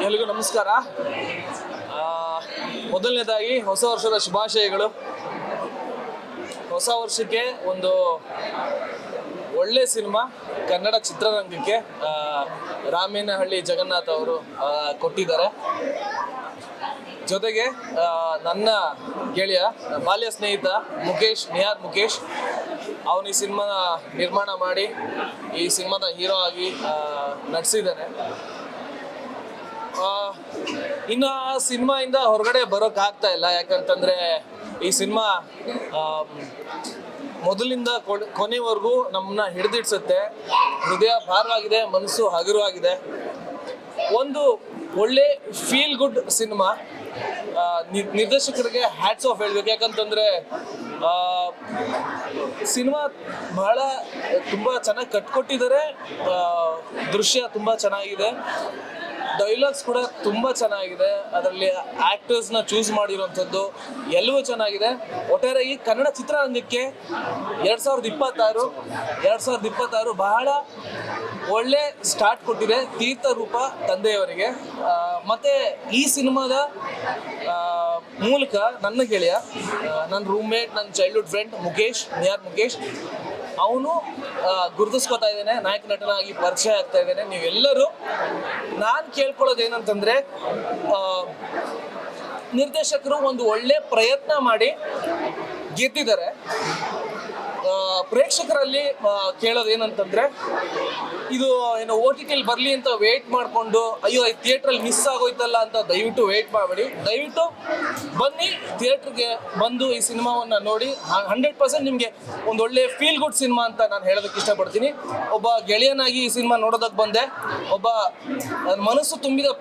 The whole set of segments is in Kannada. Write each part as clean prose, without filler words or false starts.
ಎಲ್ರಿಗೂ ನಮಸ್ಕಾರ. ಮೊದಲನೇದಾಗಿ ಹೊಸ ವರ್ಷದ ಶುಭಾಶಯಗಳು. ಹೊಸ ವರ್ಷಕ್ಕೆ ಒಂದು ಒಳ್ಳೆ ಸಿನಿಮಾ ಕನ್ನಡ ಚಿತ್ರರಂಗಕ್ಕೆ ರಾಮೇನಹಳ್ಳಿ ಜಗನ್ನಾಥ್ ಅವರು ಕೊಟ್ಟಿದ್ದಾರೆ. ಜೊತೆಗೆ ನನ್ನ ಗೆಳೆಯ ಬಾಲ್ಯ ಸ್ನೇಹಿತ ನಿಹಾರ್ ಮುಖೇಶ್ ಅವನು ಈ ಸಿನಿಮಾ ನಿರ್ಮಾಣ ಮಾಡಿ ಈ ಸಿನಿಮಾದ ಹೀರೋ ಆಗಿ ನಟಿಸಿದ್ದಾನೆ. ಇನ್ನು ಆ ಸಿನಿಮಾಯಿಂದ ಹೊರಗಡೆ ಬರೋಕ್ಕಾಗ್ತಾ ಇಲ್ಲ. ಯಾಕಂತಂದರೆ ಈ ಸಿನಿಮಾ ಮೊದಲಿಂದ ಕೊನೆವರೆಗೂ ನಮ್ಮನ್ನ ಹಿಡಿದಿಡ್ಸುತ್ತೆ. ಹೃದಯ ಭಾರವಾಗಿದೆ, ಮನಸ್ಸು ಹಗುರವಾಗಿದೆ. ಒಂದು ಒಳ್ಳೆ ಫೀಲ್ ಗುಡ್ ಸಿನಿಮಾ. ನಿರ್ದೇಶಕರಿಗೆ ಹ್ಯಾಟ್ಸ್ ಆಫ್ ಹೇಳ್ಬೇಕು. ಯಾಕಂತಂದರೆ ಸಿನಿಮಾ ತುಂಬ ಚೆನ್ನಾಗಿ ಕಟ್ಕೊಟ್ಟಿದ್ದಾರೆ. ದೃಶ್ಯ ತುಂಬ ಚೆನ್ನಾಗಿದೆ, ಡೈಲಾಗ್ಸ್ ಕೂಡ ತುಂಬ ಚೆನ್ನಾಗಿದೆ. ಅದರಲ್ಲಿ ಆ್ಯಕ್ಟರ್ಸ್ನ ಚೂಸ್ ಮಾಡಿರೋವಂಥದ್ದು ಎಲ್ಲವೂ ಚೆನ್ನಾಗಿದೆ. ಒಟ್ಟಾರೆ ಈ ಕನ್ನಡ ಚಿತ್ರರಂಗಕ್ಕೆ 2026 ಬಹಳ ಒಳ್ಳೆ ಸ್ಟಾರ್ಟ್ ಕೊಟ್ಟಿದೆ ತೀರ್ಥ ರೂಪ ತಂದೆಯವರಿಗೆ. ಮತ್ತು ಈ ಸಿನಿಮಾದ ಮೂಲಕ ನನ್ನ ಗೆಳೆಯ, ನನ್ನ ರೂಮ್ಮೇಟ್, ನನ್ನ ಚೈಲ್ಡ್ಹುಡ್ ಫ್ರೆಂಡ್ ನಿಹಾರ್ ಮುಖೇಶ್ ಅವನು ಗುರುತಿಸ್ಕೊತಾ ಇದ್ದೇನೆ, ನಾಯಕ ನಟನಾಗಿ ಪರಿಚಯ ಆಗ್ತಾ ಇದ್ದೇನೆ. ನೀವೆಲ್ಲರೂ ನಾನು ಕೇಳ್ಕೊಳ್ಳೋದು ಏನಂತಂದರೆ, ನಿರ್ದೇಶಕರು ಒಂದು ಒಳ್ಳೆ ಪ್ರಯತ್ನ ಮಾಡಿ ಗೆದ್ದಿದ್ದಾರೆ. ಪ್ರೇಕ್ಷಕರಲ್ಲಿ ಕೇಳೋದು ಏನಂತಂದರೆ, ಇದು ಏನು OTT ಬರಲಿ ಅಂತ ವೇಟ್ ಮಾಡಿಕೊಂಡು ಅಯ್ಯೋ ಥಿಯೇಟ್ರಲ್ಲಿ ಮಿಸ್ ಆಗೋಯ್ತಲ್ಲ ಅಂತ ದಯವಿಟ್ಟು ವೇಟ್ ಮಾಡಬೇಡಿ. ದಯವಿಟ್ಟು ಬನ್ನಿ, ಥಿಯೇಟ್ರಿಗೆ ಬಂದು ಈ ಸಿನಿಮಾವನ್ನು ನೋಡಿ. 100% ನಿಮಗೆ ಒಂದು ಒಳ್ಳೆ ಫೀಲ್ ಗುಡ್ ಸಿನಿಮಾ ಅಂತ ನಾನು ಹೇಳೋದಕ್ಕೆ ಇಷ್ಟಪಡ್ತೀನಿ. ಒಬ್ಬ ಗೆಳೆಯನಾಗಿ ಈ ಸಿನಿಮಾ ನೋಡೋದಕ್ಕೆ ಬಂದೆ. ಒಬ್ಬ ಮನಸ್ಸು ತುಂಬಿದ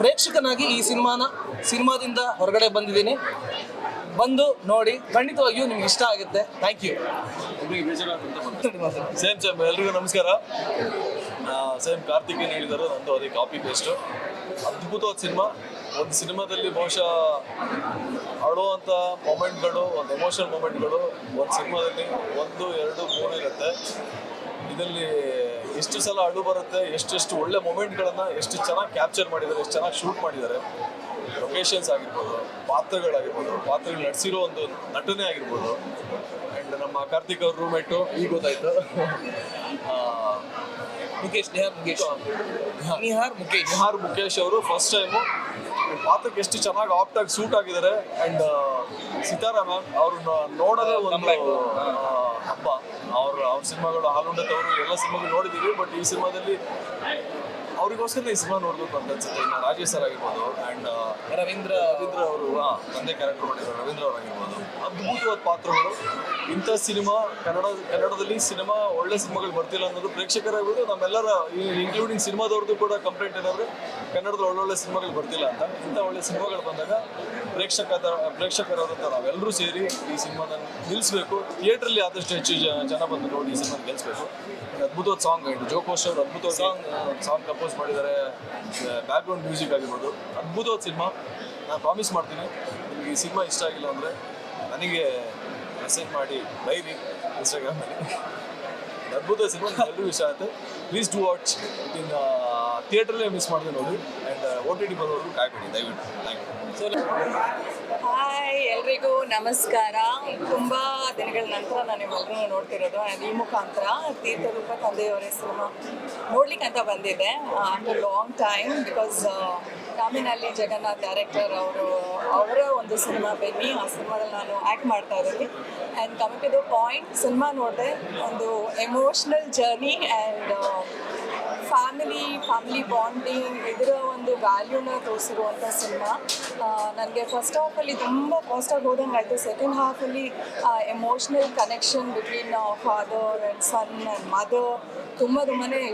ಪ್ರೇಕ್ಷಕನಾಗಿ ಈ ಸಿನಿಮಾದಿಂದ ಹೊರಗಡೆ ಬಂದಿದ್ದೀನಿ. ಬಂದು ನೋಡಿ, ಖಂಡಿತವಾಗಿಯೂ ನಿಮ್ಗೆ ಇಷ್ಟ ಆಗುತ್ತೆ. Thank you. ಸೇಮ್ ಎಲ್ರಿಗೂ ನಮಸ್ಕಾರ. ಸೇಮ್ ಕಾರ್ತಿಕೇಯನ್ ಹೇಳಿದರು, ನಂದು ಅದೇ ಕಾಪಿ ಪೇಸ್ಟು. ಅದ್ಭುತವಾದ ಸಿನಿಮಾ. ಒಂದು ಸಿನಿಮಾದಲ್ಲಿ ಬಹುಶಃ ಅಳುವಂಥ ಮೊಮೆಂಟ್ಗಳು, ಒಂದು ಎಮೋಷನಲ್ ಮೊಮೆಂಟ್ಗಳು ಒಂದು ಸಿನಿಮಾದಲ್ಲಿ 1, 2, 3 ಇರುತ್ತೆ. ಇದರಲ್ಲಿ ಎಷ್ಟು ಸಲ ಅಳು ಬರುತ್ತೆ, ಎಷ್ಟು ಒಳ್ಳೆ ಮೊಮೆಂಟ್ಗಳನ್ನು ಎಷ್ಟು ಚೆನ್ನಾಗಿ ಕ್ಯಾಪ್ಚರ್ ಮಾಡಿದ್ದಾರೆ, ಎಷ್ಟು ಚೆನ್ನಾಗಿ ಶೂಟ್ ಮಾಡಿದ್ದಾರೆ. ಲೊಕೇಶನ್ಸ್ ಆಗಿರ್ಬೋದು, ಪಾತ್ರಗಳು ನಟಿಸಿರೋ ಒಂದು ನಟನೆ ಆಗಿರ್ಬೋದು. ಆ್ಯಂಡ್ ನಮ್ಮ ಕಾರ್ತಿಕ್ ಅವ್ರ ರೂಮ್ಮೇಟು ಈಗ ಗೊತ್ತಾಯ್ತು, ನಿಹಾರ್ ಮುಖೇಶ್ ಅವರು ಫಸ್ಟ್ ಟೈಮು ಪಾತ್ರಕ್ಕೆ ಎಷ್ಟು ಚೆನ್ನಾಗಿ ಆಪ್ಟಾಗಿ ಸೂಟ್ ಆಗಿದ್ದಾರೆ. ಆ್ಯಂಡ್ ಸಿತಾರಾ ಮ್ಯಾಮ್ ಅವ್ರನ್ನ ನೋಡೋದೇ ಒಂದು ಹಬ್ಬ. ಅವ್ರ ಸಿನಿಮಾಗಳು ಹಾಲುಂಡತವರು ಎಲ್ಲ ಸಿನಿಮಾಗಳು ನೋಡಿದ್ದೀವಿ, ಬಟ್ ಈ ಸಿನಿಮಾದಲ್ಲಿ ಅವರಿಗೋಸ್ಕರ ಈ ಸಿನಿಮಾ ನೋಡಬೇಕು ಅಂತ ಅನ್ಸುತ್ತೆ. ಇನ್ನು ರಾಜೇಶ್ ಸರ್ ಆಗಿರ್ಬೋದು, ಆ್ಯಂಡ್ ರವೀಂದ್ರ ಅವರು ತಂದೆ ಕ್ಯಾರೆಕ್ಟರ್ ಮಾಡಿರೋ ರವೀಂದ್ರ ಅವ್ರು ಆಗಿರ್ಬೋದು. ಅದ್ಭುತವಾದ ಪಾತ್ರಗಳು. ಇಂಥ ಸಿನಿಮಾ ಕನ್ನಡದಲ್ಲಿ ಒಳ್ಳೆ ಸಿನಿಮಾಗಳು ಬರ್ತಿಲ್ಲ ಅನ್ನೋದು ಪ್ರೇಕ್ಷಕರಾಗಿರ್ಬೋದು, ನಮ್ಮೆಲ್ಲರ ಇನ್ಕ್ಲೂಡಿಂಗ್ ಸಿನಿಮಾದವ್ರದ್ದು ಕೂಡ ಕಂಪ್ಲೇಂಟ್ ಏನಾದರೆ ಕನ್ನಡದಲ್ಲಿ ಒಳ್ಳೊಳ್ಳೆ ಸಿನಿಮಾಗಳು ಬರ್ತಿಲ್ಲ ಅಂತ. ಇಂಥ ಒಳ್ಳೆ ಸಿನಿಮಾಗಳು ಬಂದಾಗ ಪ್ರೇಕ್ಷಕರಾದಂಥ ನಾವೆಲ್ಲರೂ ಸೇರಿ ಈ ಸಿನಿಮಾನ ನಿಲ್ಲಿಸಬೇಕು. ಥಿಯೇಟ್ರಲ್ಲಿ ಆದಷ್ಟು ಹೆಚ್ಚು ಜನ ಬಂದು ನೋಡಿ ಈ ಸಿನಿಮಾ ಗೆಲ್ಲಿಸಬೇಕು. ಅದ್ಭುತವಾದ ಸಾಂಗ್ ಆಯಿತು, ಜೋಕೋಶ್ ಅವರು ಅದ್ಭುತವಾದ ಸಾಂಗ್ ಕಂಪೋಸ್ ಮಾಡಿದ್ದಾರೆ. ಬ್ಯಾಕ್ಗ್ರೌಂಡ್ ಮ್ಯೂಸಿಕ್ ಆಗಿರ್ಬೋದು, ಅದ್ಭುತವಾದ ಸಿನಿಮಾ. ನಾನು ಪ್ರಾಮಿಸ್ ಮಾಡ್ತೀನಿ, ನಿಮಗೆ ಈ ಸಿನಿಮಾ ಇಷ್ಟ ಆಗಿಲ್ಲ ಅಂದರೆ ನನಗೆ ಮೆಸೇಜ್ ಮಾಡಿ ಬೈರಿ ಇನ್ಸ್ಟಾಗ್ರಾಮಲ್ಲಿ. ಅದ್ಭುತ ಸಿನಿಮಾ, ಎಲ್ಲರೂ ಇಷ್ಟ ಆಗುತ್ತೆ. ಪ್ಲೀಸ್ ಡೂ ವಾಚ್ ಇನ್ ಥಿಯೇಟ್ರಲ್ಲೇ ಮಿಸ್ ಮಾಡಿದೆ ನೋಡಿ. ಆ್ಯಂಡ್ OTT ಬರೋರು ಕಾಯ್ಬೇಡಿ ದಯವಿಟ್ಟು. Thank you. ಹಾಯ್, ಎಲ್ರಿಗೂ ನಮಸ್ಕಾರ. ತುಂಬ ದಿನಗಳ ನಂತರ ನಾನು ನಿಮ್ಮೆಲ್ಲರೂ ನೋಡ್ತಿರೋದು. ಈ ಮುಖಾಂತರ ತೀರ್ಥರೂಪ ತಂದೆಯವರೇ ಸಿನಿಮಾ ನೋಡ್ಲಿಕ್ಕೆ ಅಂತ ಬಂದಿದ್ದೆ after long time. Because Ramenahalli Jagannath director ಅವರ ಒಂದು ಸಿನಿಮಾ ಬನ್ನಿ, ಆ ಸಿನಿಮಾದಲ್ಲಿ ನಾನು ಆ್ಯಕ್ಟ್ ಮಾಡ್ತಾ ಇದ್ದೀನಿ. And coming to the point, cinema ನೋಡಿದೆ, ಒಂದು emotional journey and family bonding, ಇದರ ಒಂದು ವ್ಯಾಲ್ಯೂನ ತೋರಿಸಿರುವಂಥ ಸಿನಿಮಾ. ನನಗೆ ಫಸ್ಟ್ ಹಾಫಲ್ಲಿ ತುಂಬ ಫಾಸ್ಟಾಗಿ ಹೋದಂಗೆ ಆಯಿತು. ಸೆಕೆಂಡ್ ಹಾಫಲ್ಲಿ emotional connection between father and son and mother ತುಂಬಾ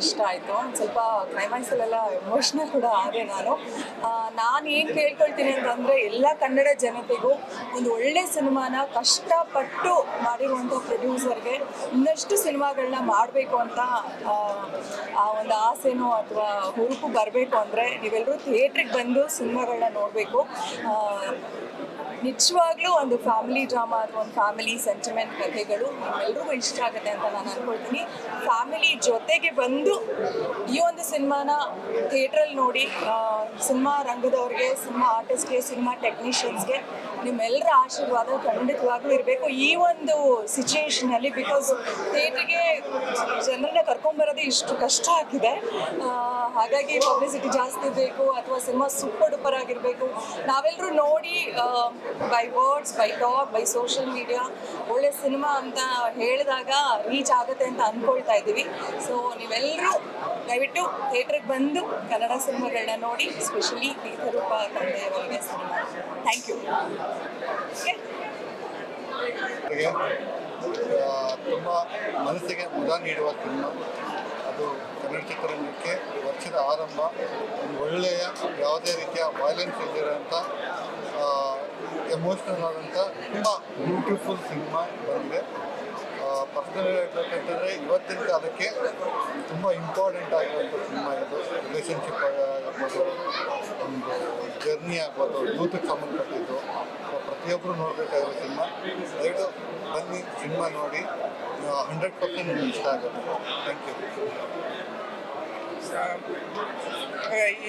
ಇಷ್ಟ ಆಯಿತು. ಸ್ವಲ್ಪ ಕ್ಲೈಮ್ಯಾಕ್ಸಲ್ಲೆಲ್ಲ ಎಮೋಷ್ನಲ್ ಕೂಡ ಆದೆ ನಾನು ಏನು ಕೇಳ್ಕೊಳ್ತೀನಿ ಅಂತಂದರೆ, ಎಲ್ಲ ಕನ್ನಡ ಜನತೆಗೂ ಒಂದು ಒಳ್ಳೆ ಸಿನಿಮಾನ ಕಷ್ಟಪಟ್ಟು ಮಾಡಿರುವಂಥ ಪ್ರೊಡ್ಯೂಸರ್ಗೆ ಇನ್ನಷ್ಟು ಸಿನಿಮಾಗಳನ್ನ ಮಾಡಬೇಕು ಅಂತ ಆ ಒಂದು ಆಸೆನೋ ಅಥವಾ ಹುರುಪು ಬರಬೇಕು ಅಂದರೆ ನೀವೆಲ್ಲರೂ ಥಿಯೇಟ್ರಿಗೆ ಬಂದು ಸಿನಿಮಾಗಳನ್ನ ನೋಡಬೇಕು. ನಿಜವಾಗ್ಲೂ ಒಂದು ಫ್ಯಾಮಿಲಿ ಡ್ರಾಮಾ ಅಥವಾ ಒಂದು ಫ್ಯಾಮಿಲಿ ಸೆಂಟಿಮೆಂಟ್ ಕಥೆಗಳು ನಿಮ್ಮೆಲ್ರಿಗೂ ಇಷ್ಟ ಆಗುತ್ತೆ ಅಂತ ನಾನು ಅನ್ಕೊಳ್ತೀನಿ. ಫ್ಯಾಮಿಲಿ ಜೊತೆಗೆ ಬಂದು ಈ ಒಂದು ಸಿನಿಮಾನ ಥಿಯೇಟ್ರಲ್ಲಿ ನೋಡಿ ಸಿನಿಮಾ ರಂಗದವ್ರಿಗೆ, ಸಿನಿಮಾ ಆರ್ಟಿಸ್ಟ್ಗೆ, ಸಿನಿಮಾ ಟೆಕ್ನಿಷಿಯನ್ಸ್ಗೆ ನಿಮ್ಮೆಲ್ಲರ ಆಶೀರ್ವಾದ ಖಂಡಿತವಾಗ್ಲೂ ಇರಬೇಕು ಈ ಒಂದು ಸಿಚುಯೇಷನಲ್ಲಿ. ಬಿಕಾಸ್ ಥಿಯೇಟ್ರಿಗೆ ಜನರನ್ನ ಕರ್ಕೊಂಬರೋದೇ ಇಷ್ಟು ಕಷ್ಟ ಆಗಿದೆ. ಹಾಗಾಗಿ ಪಬ್ಲಿಸಿಟಿ ಜಾಸ್ತಿ ಬೇಕು ಅಥವಾ ಸಿನಿಮಾ ಸೂಪರ್ ಡೂಪರ್ ಆಗಿರಬೇಕು. ನಾವೆಲ್ಲರೂ ನೋಡಿ by words, by talk, by social media ಒಳ್ಳೆ ಸಿನಿಮಾ ಅಂತ ಹೇಳಿದಾಗ ರೀಚ್ ಆಗುತ್ತೆ ಅಂತ ಅಂದ್ಕೊಳ್ತಾ ಇದ್ದೀವಿ. ಸೊ ನೀವೆಲ್ಲರೂ ದಯವಿಟ್ಟು ಥಿಯೇಟ್ರಿಗೆ ಬಂದು ಕನ್ನಡ ಸಿನಿಮಾಗಳನ್ನ ನೋಡಿ, specially Theertharoopa Thandeyavarige cinema. Thank you. ತುಂಬ ಮನಸ್ಸಿಗೆ ಮುದ ನೀಡುವ ಸಿನಿಮಾ. ಅದು ಕನ್ನಡ ಚಿತ್ರರಂಗಕ್ಕೆ ವರ್ಷದ ಆರಂಭ. ಒಂದು ಒಳ್ಳೆಯ ಯಾವುದೇ ರೀತಿಯ ವೈಲೆನ್ಸ್ ಇಲ್ಲದಿರೋಂಥ ಎಮೋಷ್ನಲ್ ಆದಂಥ ತುಂಬ ಬ್ಯೂಟಿಫುಲ್ ಸಿನಿಮಾ ಬಂದಿದೆ. ಪರ್ಸನಲ್ ಹೇಳ್ಬೇಕಂತಂದರೆ ಇವತ್ತಿನ ಕಾಲಕ್ಕೆ ತುಂಬ ಇಂಪಾರ್ಟೆಂಟ್ ಆಗಿರುವಂಥ ಸಿನಿಮಾ ಇದು. ರಿಲೇಷನ್ಶಿಪ್ ಆಗ್ಬೋದು, ಒಂದು ಜರ್ನಿ ಆಗ್ಬೋದು, ಯೂತ್ಗೆ ಸಂಬಂಧಪಟ್ಟಿದ್ದು ಪ್ರತಿಯೊಬ್ಬರು ನೋಡಬೇಕಾಗಿರೋ ಸಿನಿಮಾ. ದಯವಿಟ್ಟು ಬನ್ನಿ, ಸಿನಿಮಾ ನೋಡಿ, 100% ನಿಮ್ಗೆ ಇಷ್ಟ ಆಗುತ್ತೆ. Thank you.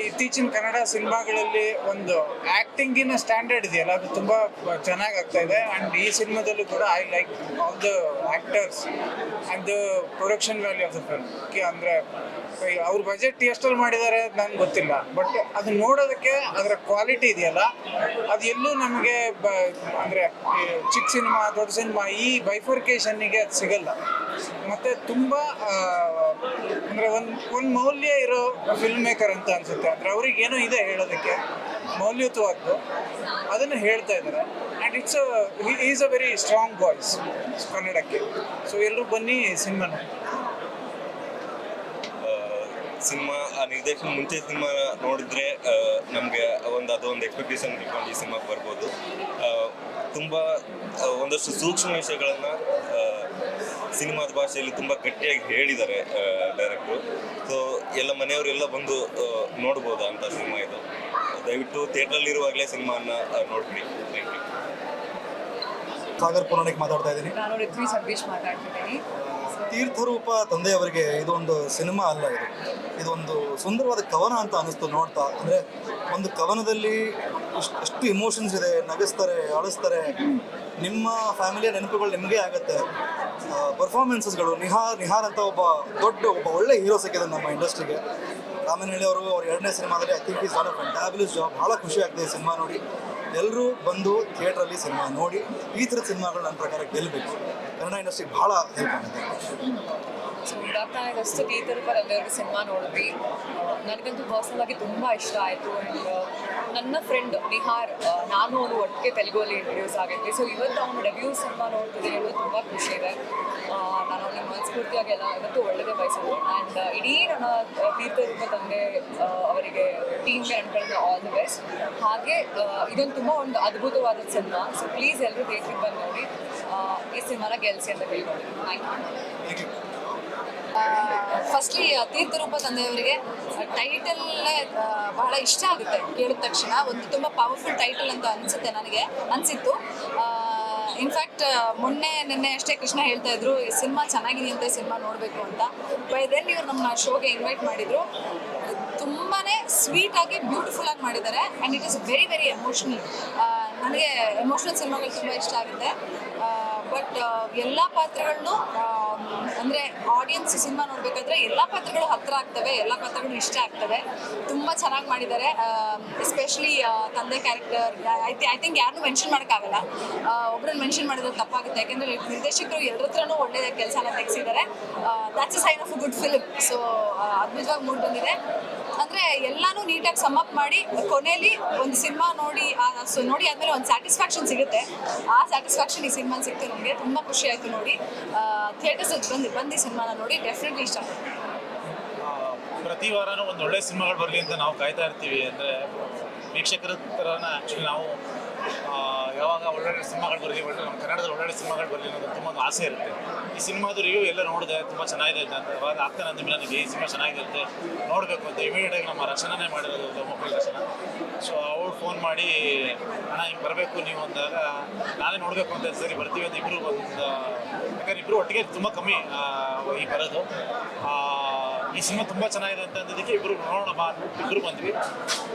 ಇತ್ತೀಚಿನ ಕನ್ನಡ ಸಿನಿಮಾಗಳಲ್ಲಿ ಒಂದು ಆ್ಯಕ್ಟಿಂಗಿನ ಸ್ಟ್ಯಾಂಡರ್ಡ್ ಇದೆಯಲ್ಲ, ಅದು ತುಂಬ ಚೆನ್ನಾಗಿ ಆಗ್ತಾ ಇದೆ. ಆ್ಯಂಡ್ ಈ ಸಿನಿಮಾದಲ್ಲೂ ಕೂಡ I like all the actors and the production value of the film. ಅಂದರೆ ಅವ್ರ ಬಜೆಟ್ ಎಷ್ಟಲ್ಲಿ ಮಾಡಿದ್ದಾರೆ ನನಗೆ ಗೊತ್ತಿಲ್ಲ, ಬಟ್ ಅದು ನೋಡೋದಕ್ಕೆ ಅದರ ಕ್ವಾಲಿಟಿ ಇದೆಯಲ್ಲ, ಅದು ಎಲ್ಲೂ ನಮಗೆ ಅಂದರೆ ಚಿಕ್ಕ ಸಿನಿಮಾ, ದೊಡ್ಡ ಸಿನಿಮಾ ಈ ಬೈಫರ್ಕೇಷನ್ನಿಗೆ ಅದು ಸಿಗಲ್ಲ. ಮತ್ತು ತುಂಬ ಅಂದರೆ ಒಂದು ಮೌಲ್ಯ ಇರೋ ಫಿಲ್ಮ್ ಮೇಕರ್ ಅಂತ ಅನಿಸುತ್ತೆ. ಅಂದರೆ ಅವ್ರಿಗೆ ಏನೋ ಇದೆ ಹೇಳೋದಕ್ಕೆ, ಮೌಲ್ಯಯುತವಾದ್ದು ಅದನ್ನು ಹೇಳ್ತಾ ಇದ್ದಾರೆ. And is a very strong voice ಕನ್ನಡಕ್ಕೆ. ಸೊ ಎಲ್ಲರೂ ಬನ್ನಿ ಸಿನಿಮಾ ನೋಡಿ. ಸಿನಿಮಾ ಆ ನಿರ್ದೇಶನ ಮುಂಚೆ ಸಿನಿಮಾ ನೋಡಿದರೆ ನಮಗೆ ಅದೊಂದು ಎಕ್ಸ್ಪೆಕ್ಟೇಷನ್ ಇಟ್ಕೊಂಡು ಈ ಸಿನಿಮಾಗೆ ಬರ್ಬೋದು. ತುಂಬ ಒಂದಷ್ಟು ಸೂಕ್ಷ್ಮ ವಿಷಯಗಳನ್ನು ಸಿನಿಮಾದ ಭಾಷೆಯಲ್ಲಿ ತುಂಬ ಗಟ್ಟಿಯಾಗಿ ಹೇಳಿದ್ದಾರೆ ಡೈರೆಕ್ಟ್ರು. ಸೊ ಎಲ್ಲ ಮನೆಯವರೆಲ್ಲ ಬಂದು ನೋಡ್ಬೋದಾ ಅಂತ ಸಿನಿಮಾ ಇದು. ದಯವಿಟ್ಟು ಥಿಯೇಟ್ರಲ್ಲಿರುವಾಗಲೇ ಸಿನಿಮಾನ ನೋಡ್ಬಿಡಿ. Thank you. ಸಾಗರ್ ಪುರಾಣಿಕ್ ಮಾತಾಡ್ತಾ ಇದ್ದೀನಿ. ನಾನು ರಿತ್ವಿ ಸಂದೇಶ್ ಮಾತಾಡ್ತಿದ್ದೀನಿ. ತೀರ್ಥರೂಪ ತಂದೆಯವರಿಗೆ ಇದು ಒಂದು ಸಿನಿಮಾ ಅಲ್ಲ, ಇದೊಂದು ಸುಂದರವಾದ ಕವನ ಅಂತ ಅನ್ನಿಸ್ತು ನೋಡ್ತಾ. ಅಂದರೆ ಒಂದು ಕವನದಲ್ಲಿ ಎಷ್ಟು ಇಮೋಷನ್ಸ್ ಇದೆ, ನಗಿಸ್ತಾರೆ, ಅಳಿಸ್ತಾರೆ. ನಿಮ್ಮ ಫ್ಯಾಮಿಲಿಯ ನೆನಪುಗಳು ನಿಮಗೆ ಆಗುತ್ತೆ. ಪರ್ಫಾರ್ಮೆನ್ಸಸ್ಗಳು ನಿಹಾರ್ ಅಂತ ಒಬ್ಬ ಒಳ್ಳೆ ಹೀರೋ ಸಿಕ್ಕಿದೆ ನಮ್ಮ ಇಂಡಸ್ಟ್ರಿಗೆ. ರಾಮನಹಳ್ಳಿ ಅವರು ಅವ್ರ 2ನೇ ಸಿನಿಮಾದಲ್ಲಿ I think is done a fantabulous job. ಭಾಳ ಖುಷಿ ಆಗ್ತದೆ ಸಿನಿಮಾ ನೋಡಿ. ಎಲ್ಲರೂ ಬಂದು ಥಿಯೇಟ್ರಲ್ಲಿ ಸಿನಿಮಾ ನೋಡಿ ಈ ಥರದ ಸಿನಿಮಾಗಳು ನನ್ನ ಪ್ರಕಾರ ಗೆಲ್ಲಬೇಕು. ಕನ್ನಡ ಇಂಡಸ್ಟ್ರಿಗೆ ಭಾಳ ಹೆಲ್ಪ್ ಆಗುತ್ತೆ. ಸೊ ಇದಾಗ್ತಾನೆಗಷ್ಟು ತೀರ್ಥರೂಪ ತಂದೆಯವ್ರಿಗೆ ಸಿನಿಮಾ ನೋಡಿದ್ವಿ. ನನಗಂತೂ ಪರ್ಸನಲ್ ಆಗಿ ತುಂಬ ಇಷ್ಟ ಆಯಿತು. ಆ್ಯಂಡ್ ನನ್ನ ಫ್ರೆಂಡ್ ನಿಹಾರ್, ನಾನು ಅವನು ಒಟ್ಟಿಗೆ ತೆಲುಗಲ್ಲಿ ಇಂಟ್ರೊಡ್ಯೂಸ್ ಆಗಿದ್ವಿ. ಸೊ ಇವತ್ತು ಅವನು ಡೆಬ್ಯೂ ಸಿನಿಮಾ ನೋಡ್ತಿದ್ದೀನಿ ಅನ್ನೋದು ತುಂಬ ಖುಷಿ ಇದೆ. ನಾನು ಅವನಿಗೆ ಮನಸ್ಫೂರ್ತಿಯಾಗಿ ಎಲ್ಲ ಇವತ್ತು ಒಳ್ಳೆಯದೇ ಬಯಸಿದ್ದೆ. ಆ್ಯಂಡ್ ಇಡೀ ನನ್ನ ತೀರ್ಥರೂಪ ತಂದೆ ಅವರಿಗೆ ಟೀಮ್ಗೆ ಅನ್ಕೊಳ್ಳೋದು ಆಲ್ ದಿ ಬೆಸ್ಟ್. ಹಾಗೆ ಇದೊಂದು ತುಂಬ ಒಂದು ಅದ್ಭುತವಾದ ಸಿನಿಮಾ. ಸೊ ಪ್ಲೀಸ್ ಎಲ್ಲರೂ ಥಿಯೇಟ್ರಿಗೆ ಬಂದು ನೋಡಿ ಈ ಸಿನಿಮಾನ ಗೆಲ್ಲಿಸಿ ಅಂತ ಕೇಳ್ಕೊಂಡಿದ್ದೀನಿ. Thank you. Firstly Theertharoopa Thandeyavarige ಟೈಟಲ್ಲೇ ಬಹಳ ಇಷ್ಟ ಆಗುತ್ತೆ ಕೇಳಿದ ತಕ್ಷಣ. ಒಂದು ತುಂಬ ಪವರ್ಫುಲ್ ಟೈಟಲ್ ಅಂತ ಅನಿಸಿತ್ತು. ಇನ್ಫ್ಯಾಕ್ಟ್ ನಿನ್ನೆ ಅಷ್ಟೇ ಕೃಷ್ಣ ಹೇಳ್ತಾ ಇದ್ರು ಈ ಸಿನಿಮಾ ಚೆನ್ನಾಗಿದೆಯಂತೆ, ಸಿನಿಮಾ ನೋಡಬೇಕು ಅಂತ. ಬೈ ದೆನ್ ಇವ್ರು ನಮ್ಮ ಶೋಗೆ ಇನ್ವೈಟ್ ಮಾಡಿದರು. ತುಂಬಾ ಸ್ವೀಟಾಗಿ ಬ್ಯೂಟಿಫುಲ್ಲಾಗಿ ಮಾಡಿದ್ದಾರೆ. And it is very very emotional. ನನಗೆ ಎಮೋಷ್ನಲ್ ಸಿನಿಮಾಗಳು ತುಂಬ ಇಷ್ಟ ಆಗುತ್ತೆ. ಬಟ್ ಎಲ್ಲ ಪಾತ್ರಗಳನ್ನು ಅಂದರೆ ಆಡಿಯನ್ಸ್ ಸಿನಿಮಾ ನೋಡಬೇಕಾದ್ರೆ ಎಲ್ಲ ಪಾತ್ರಗಳು ಹತ್ತಿರ ಆಗ್ತವೆ, ಎಲ್ಲ ಪಾತ್ರಗಳು ಇಷ್ಟ ಆಗ್ತವೆ. ತುಂಬ ಚೆನ್ನಾಗಿ ಮಾಡಿದ್ದಾರೆ. ಎಸ್ಪೆಷಲಿ ತಂದೆ ಕ್ಯಾರೆಕ್ಟರ್ ಐ ಥಿಂಕ್ ಯಾರನ್ನೂ ಮೆನ್ಷನ್ ಮಾಡೋಕ್ಕಾಗಲ್ಲ. ಒಬ್ಬರನ್ನ ಮೆನ್ಷನ್ ಮಾಡಿದ್ರೆ ತಪ್ಪಾಗುತ್ತೆ. ಯಾಕೆಂದರೆ ನಿರ್ದೇಶಕರು ಎಲ್ಲರ ಹತ್ರನೂ ಒಳ್ಳೆಯ ಕೆಲಸನ ತೆಗೆಸಿದ್ದಾರೆ. That's a sign of a good film. So ಅದ್ಭುತವಾಗಿ ಮೂಡಿ ಬಂದಿದೆ. ಅಂದರೆ ಎಲ್ಲನೂ ನೀಟಾಗಿ ಸಮ್ಮಪ್ ಮಾಡಿ ಕೊನೆಯಲ್ಲಿ ಒಂದು ಸಿನಿಮಾ ನೋಡಿ ಆದಮೇಲೆ ಒಂದು ಸ್ಯಾಟಿಸ್ಫ್ಯಾಕ್ಷನ್ ಸಿಗುತ್ತೆ. ಆ ಸ್ಯಾಟಿಸ್ಫ್ಯಾಕ್ಷನ್ ಈ ಸಿನಿಮಾ ಸಿಕ್ತು. ನಮಗೆ ತುಂಬ ಖುಷಿ ಆಯಿತು ನೋಡಿ. ಥಿಯೇಟರ್ಸ್ ಬಂದು ಸಿನಿಮಾನ ನೋಡಿ ಡೆಫಿನೆಟ್ಲಿ ಇಷ್ಟ. ಪ್ರತಿ ವಾರನೂ ಒಂದು ಒಳ್ಳೆ ಸಿನಿಮಾಗಳು ಬರಲಿ ಅಂತ ನಾವು ಕಾಯ್ತಾ ಇರ್ತೀವಿ. ಅಂದರೆ ವೀಕ್ಷಕರ ಥರನ ಆ್ಯಕ್ಚುಲಿ ನಾವು ಯಾವಾಗ ಒಳ್ಳೊಳ್ಳೆ ಸಿನಿಮಾಗಳು ಬರಲಿ, ನಮ್ಮ ಕನ್ನಡದಲ್ಲಿ ಒಳ್ಳೊಳ್ಳೆ ಸಿನಿಮಾಗಳು ಬರಲಿ ಅನ್ನೋದು ತುಂಬ ಒಂದು ಆಸೆ ಇರುತ್ತೆ. ಈ ಸಿನಿಮಾದು ರಿವ್ಯೂ ಎಲ್ಲ ನೋಡಿದೆ, ತುಂಬ ಚೆನ್ನಾಗಿದೆ ಅಂತ ಅವಾಗ ಆಗ್ತಾನೆ ಅಂದಮೇಲೆ ನನಗೆ ಈ ಸಿನಿಮಾ ಚೆನ್ನಾಗಿರುತ್ತೆ ನೋಡಬೇಕು ಅಂತ ಇಮಿಡಿಯೇಟಾಗಿ ನಮ್ಮ ರಚನೆ ಮಾಡಿರೋದು ಮೊಬೈಲ್ ರಚನೆ. ಸೊ ಅವ್ರು ಫೋನ್ ಮಾಡಿ ಅಣ್ಣ ಹಿಂಗೆ ಬರಬೇಕು ನೀವು ಅಂದಾಗ ನಾನೇ ನೋಡಬೇಕು ಅಂತ ಸರಿ ಬರ್ತೀವಿ ಅಂತ ಇಬ್ಬರು ಯಾಕಂದ್ರೆ ಇಬ್ಬರು ಒಟ್ಟಿಗೆ ತುಂಬ ಕಮ್ಮಿ ಈ ಬರೋದು. ಈ ಸಿನಿಮಾ ತುಂಬ ಚೆನ್ನಾಗಿದೆ ಅಂತ ಅಂದಿದ್ದಕ್ಕೆ ಇಬ್ಬರು ನೋಡೋಣ ಬಾ ಇಬ್ಬರು ಬಂದ್ವಿ.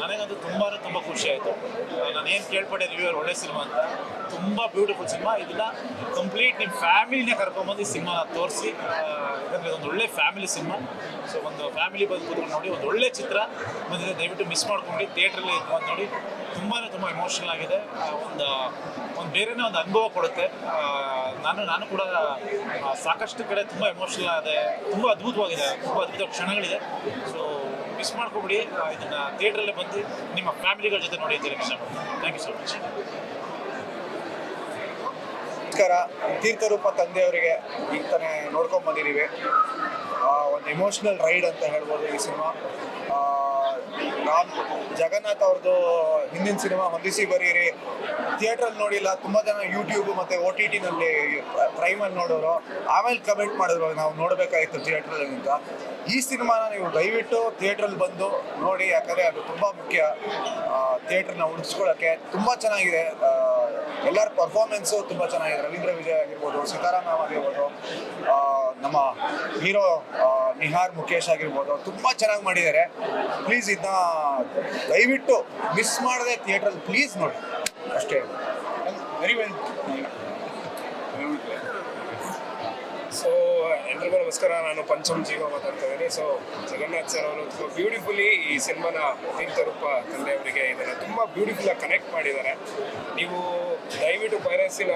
ನನಗಂತೂ ತುಂಬ ಖುಷಿ ಆಯಿತು. ನಾನು ಏನು ಕೇಳ್ಪಟ್ಟೆ ರಿವ್ಯೂವರ್ ಒಳ್ಳೆ ಸಿನಿಮಾ ಅಂತ, ತುಂಬ ಬ್ಯೂಟಿಫುಲ್ ಸಿನಿಮಾ. ಇದನ್ನ ಕಂಪ್ಲೀಟ್ ನಿಮ್ಮ ಫ್ಯಾಮಿಲಿನೇ ಕರ್ಕೊಂಬಂದು ಈ ಸಿನಿಮಾ ತೋರಿಸಿ, ಯಾಕಂದರೆ ಇದೊಂದು ಒಳ್ಳೆ ಫ್ಯಾಮಿಲಿ ಸಿನಿಮಾ. ಸೊ ಒಂದು ಫ್ಯಾಮಿಲಿ ಬಂದು ಕೂತ್ಕೊಂಡು ನೋಡಿ, ಒಂದು ಒಳ್ಳೆ ಚಿತ್ರ ಬಂದಿದೆ. ದಯವಿಟ್ಟು ಮಿಸ್ ಮಾಡ್ಕೊಂಡು ಥಿಯೇಟ್ರಲ್ಲಿ ಬಂದು ನೋಡಿ. ತುಂಬ ಎಮೋಷನಲ್ ಆಗಿದೆ. ಒಂದು ಬೇರೆನೇ ಒಂದು ಅನುಭವ ಕೊಡುತ್ತೆ. ನಾನು ಕೂಡ ಸಾಕಷ್ಟು ಕಡೆ ತುಂಬ ಎಮೋಷನಲ್ ಆಗಿದೆ. ತುಂಬ ಅದ್ಭುತವಾಗಿದೆ, ತುಂಬ ಅದ್ಭುತ ಕ್ಷಣಗಳಿದೆ. ಸೊ ಮಿಸ್ ಮಾಡ್ಕೊಬಿಡಿ, ಇದನ್ನು ಥಿಯೇಟ್ರಲ್ಲೇ ಬಂದು ನಿಮ್ಮ ಫ್ಯಾಮಿಲಿಗಳ ಜೊತೆ ನೋಡಿ ಅಂತ ಇಷ್ಟಪಡ್ತೀನಿ. Thank you so much. ನಮಸ್ಕಾರ. ತೀರ್ಥರೂಪ ತಂದೆಯವರಿಗೆ ಈಗ ತಾನೇ ನೋಡ್ಕೊಂಡು ಬಂದಿದ್ದೀವಿ. ಒಂದು ಎಮೋಷ್ನಲ್ ರೈಡ್ ಅಂತ ಹೇಳ್ಬೋದು ಈ ಸಿನಿಮಾ. ಜಗನ್ನಾಥ್ ಅವ್ರದ್ದು ಹಿಂದಿನ ಸಿನಿಮಾ ಹೊಂದಿಸಿ ಬರೀರಿ ಥಿಯೇಟ್ರಲ್ಲಿ ನೋಡಿಲ್ಲ, ತುಂಬ ಜನ ಯೂಟ್ಯೂಬ್ ಮತ್ತು OTTನಲ್ಲಿ ಪ್ರೈಮಲ್ಲಿ ನೋಡೋರು, ಆಮೇಲೆ ಕಮೆಂಟ್ ಮಾಡಿದ್ರು ನಾವು ನೋಡಬೇಕಾಗಿತ್ತು ಥಿಯೇಟ್ರಲ್ಲಿ ಅಂತ. ಈ ಸಿನಿಮಾನ ನೀವು ದಯವಿಟ್ಟು ಥಿಯೇಟ್ರಲ್ಲಿ ಬಂದು ನೋಡಿ, ಯಾಕಂದರೆ ಅದು ತುಂಬ ಮುಖ್ಯ. ಥಿಯೇಟ್ರನ್ನ ಉಳಿಸ್ಕೊಳ್ಳೋಕ್ಕೆ ತುಂಬ ಚೆನ್ನಾಗಿದೆ. ಎಲ್ಲರ ಪರ್ಫಾರ್ಮೆನ್ಸು ತುಂಬ ಚೆನ್ನಾಗಿದೆ. ರವೀಂದ್ರ ವಿಜಯ್ ಆಗಿರ್ಬೋದು, ಸೀತಾರಾಮ್ ಮ್ಯಾಮ್ ಆಗಿರ್ಬೋದು, ನಮ್ಮ ಹೀರೋ ನಿಹಾರ್ ಮುಖೇಶ್ ಆಗಿರ್ಬೋದು, ತುಂಬ ಚೆನ್ನಾಗಿ ಮಾಡಿದ್ದಾರೆ. ಪ್ಲೀಸ್ ಇದನ್ನ ದಯವಿಟ್ಟು ಮಿಸ್ ಮಾಡದೆ ಥಿಯೇಟ್ರಲ್ಲಿ ಪ್ಲೀಸ್ ನೋಡಿ ಅಷ್ಟೇ. Very well. ಸೊ ಎಲ್ರಿಗೂ ನಮಸ್ಕಾರ. ನಾನು ಪಂಚಮ್ ಜೀವ ಮಾತಾಡ್ತಾ ಇದ್ದೀನಿ. ಸೊ ಜಗನ್ನಾಥ್ ಸರ್ ಅವರು ತುಂಬ ಬ್ಯೂಟಿಫುಲಿ ಈ ಸಿನಿಮಾನ ತೀರ್ಥರೂಪ ತಂದೆಯವರಿಗೆ ಇದನ್ನು ತುಂಬ ಬ್ಯೂಟಿಫುಲ್ಲಾಗಿ ಕನೆಕ್ಟ್ ಮಾಡಿದ್ದಾರೆ. ನೀವು ದಯವಿಟ್ಟು ಪೈರಸಿನ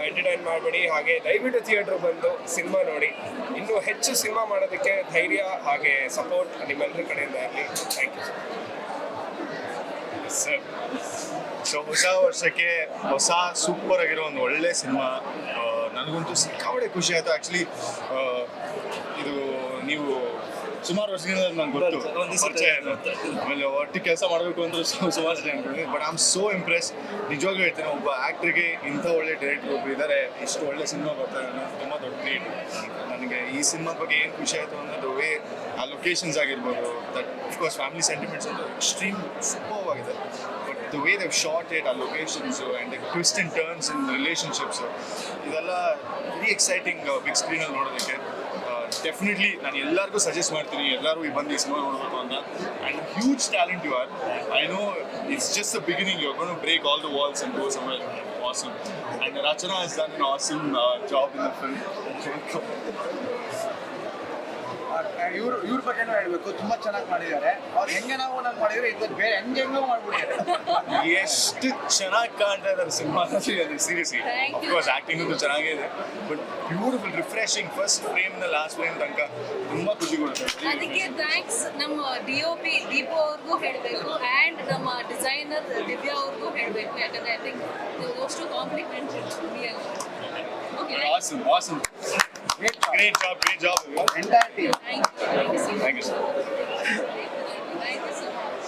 ಎಂಟರ್ಟೈನ್ ಮಾಡಬೇಡಿ, ಹಾಗೆ ದಯವಿಟ್ಟು ಥಿಯೇಟ್ರ್ ಬಂದು ಸಿನಿಮಾ ನೋಡಿ. ಇನ್ನೂ ಹೆಚ್ಚು ಸಿನಿಮಾ ಮಾಡೋದಕ್ಕೆ ಧೈರ್ಯ ಹಾಗೆ ಸಪೋರ್ಟ್ ನಿಮ್ಮೆಲ್ಲರ ಕಡೆಯಿಂದ ಇರಲಿ. Thank you sir. ಸೊ ಹೊಸ ವರ್ಷಕ್ಕೆ ಹೊಸ ಸೂಪರ್ ಆಗಿರೋ ಒಂದು ಒಳ್ಳೆ ಸಿನಿಮಾ. ನನಗಂತೂ ಸಿಕ್ಕಾಪಟ್ಟೆ ಖುಷಿ ಆಯಿತು. ಆ್ಯಕ್ಚುಲಿ ಇದು ನೀವು ಸುಮಾರು ವರ್ಷದಿಂದ ನಂಗೆ ಗೊತ್ತು, ಪರಿಚಯ ಇದೆ. ಆಮೇಲೆ ಒಟ್ಟಿಗೆ ಕೆಲಸ ಮಾಡಬೇಕು ಅಂದ್ರೆ ಸುಮಾರು ಜನ ಅನ್ಕೊಂಡಿದ್ದೀನಿ. But I am so Impress. ನಿಜವಾಗ್ಲೂ ಹೇಳ್ತೀನಿ, ಒಬ್ಬ ಆ್ಯಕ್ಟ್ರಿಗೆ ಇಂಥ ಒಳ್ಳೆ ಡೈರೆಕ್ಟರ್ ಒಬ್ಬರು ಇದ್ದಾರೆ, ಇಷ್ಟು ಒಳ್ಳೆ ಸಿನಿಮಾ ಬರ್ತಾರೆ ಅನ್ನೋದು ತುಂಬ ದೊಡ್ಡ ಕ್ರಿಯೇಟ್. ನನಗೆ ಈ ಸಿನಿಮಾದ ಬಗ್ಗೆ ಏನು ಖುಷಿ ಆಯಿತು ಅನ್ನೋದು ವೇ ಆ ಲೊಕೇಶನ್ಸ್ ಆಗಿರ್ಬೋದು, ದಟ್ ಅಫ್ಕೋರ್ಸ್ ಫ್ಯಾಮಿಲಿ ಸೆಂಟಿಮೆಂಟ್ಸ್ ಅಂತೂ ಎಕ್ಸ್ಟ್ರೀಮ್ ಸೂಪರ್ ಆಗಿದೆ. But the way they've shot it, ಆ locations and the twist and turns in relationships, ಇದೆಲ್ಲ ವೆರಿ ಎಕ್ಸೈಟಿಂಗ್ ಬಿಗ್ ಸ್ಕ್ರೀನಲ್ಲಿ ನೋಡೋದಕ್ಕೆ. ಡೆಫಿನೆಟ್ಲಿ ನಾನು ಎಲ್ಲರಿಗೂ ಸಜೆಸ್ಟ್ ಮಾಡ್ತೀನಿ, ಎಲ್ಲರೂ ಬಂದು ಈ ಸಿನಿಮಾ ನೋಡಬೇಕು ಅಂತ. And huge talent you are. I know it's just the beginning. You are gonna break all the walls and go somewhere awesome. And Rachana has done an awesome job in the film. ಇವ್ರ ಬಗ್ಗೆನೂ ಹೇಳ್ಬೇಕು, ತುಂಬ ಚೆನ್ನಾಗಿ ಮಾಡಿದ್ದಾರೆ. ಅವ್ರು ಹೆಂಗೆ ನಾವು ಮಾಡಿದ್ರೆ ಇದು ಬೇರೆ ಹೆಂಗೆಂಗೋ ಮಾಡ್ಬಿಟ್ಟಿದ್ದಾರೆ. ಎಷ್ಟು ಚೆನ್ನಾಗಿ ಕಾಣ್ತಾ ಇದ್ದಾರೆ ಸಿನಿಮಾ ಸೀರಿಯಸ್ಲಿ. ಅಫ್ಕೋರ್ಸ್ ಆ್ಯಕ್ಟಿಂಗ್ ಅಂತೂ ಚೆನ್ನಾಗಿದೆ, ಬಟ್ ಬ್ಯೂಟಿಫುಲ್, ರಿಫ್ರೆಶಿಂಗ್. ಫಸ್ಟ್ ಫ್ರೇಮ್ನ ಲಾಸ್ಟ್ ಫ್ರೇಮ್ ತನಕ ತುಂಬ ಖುಷಿ ಕೊಡುತ್ತೆ. ಅದಕ್ಕೆ ಥ್ಯಾಂಕ್ಸ್ ನಮ್ಮ DOP ದೀಪು ಅವ್ರಿಗೂ ಹೇಳಬೇಕು, ಆ್ಯಂಡ್ ನಮ್ಮ ಡಿಸೈನರ್ ದಿವ್ಯಾ ಅವ್ರಿಗೂ ಹೇಳಬೇಕು. ಯಾಕಂದರೆ I think those two compliment real. Awesome, awesome. Great job. Entire team. Thank you, sir. Thank you so much.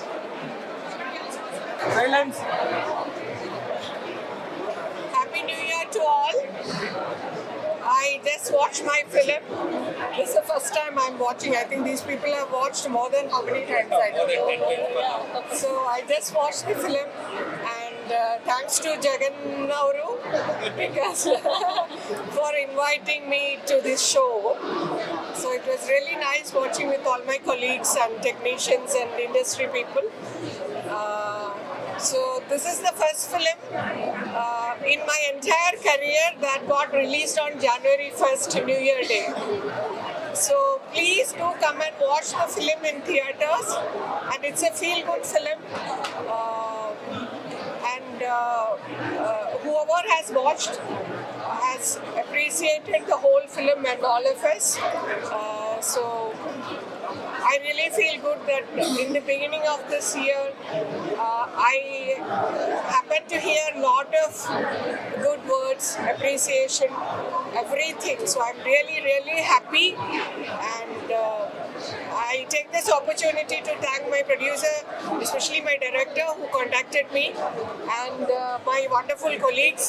Silence. Happy New Year to all. I just watched my film. This is the first time I'm watching. I think these people have watched more than how many times? I don't know. So I just watched the film, and thanks to Jagan Nauru because for inviting me to this show. So it was really nice watching with all my colleagues and technicians and industry people. So this is the first film in my entire career that got released on January 1st, New Year Day. So please do come and watch the film in theatres, and it's a feel-good film. And whoever has watched has appreciated the whole film and all of us. So I really feel good that in the beginning of this year, I happened to hear a lot of good words, appreciation, everything. So I'm really, really happy, and I take this opportunity to thank my producer, especially my director who contacted me, and my wonderful colleagues.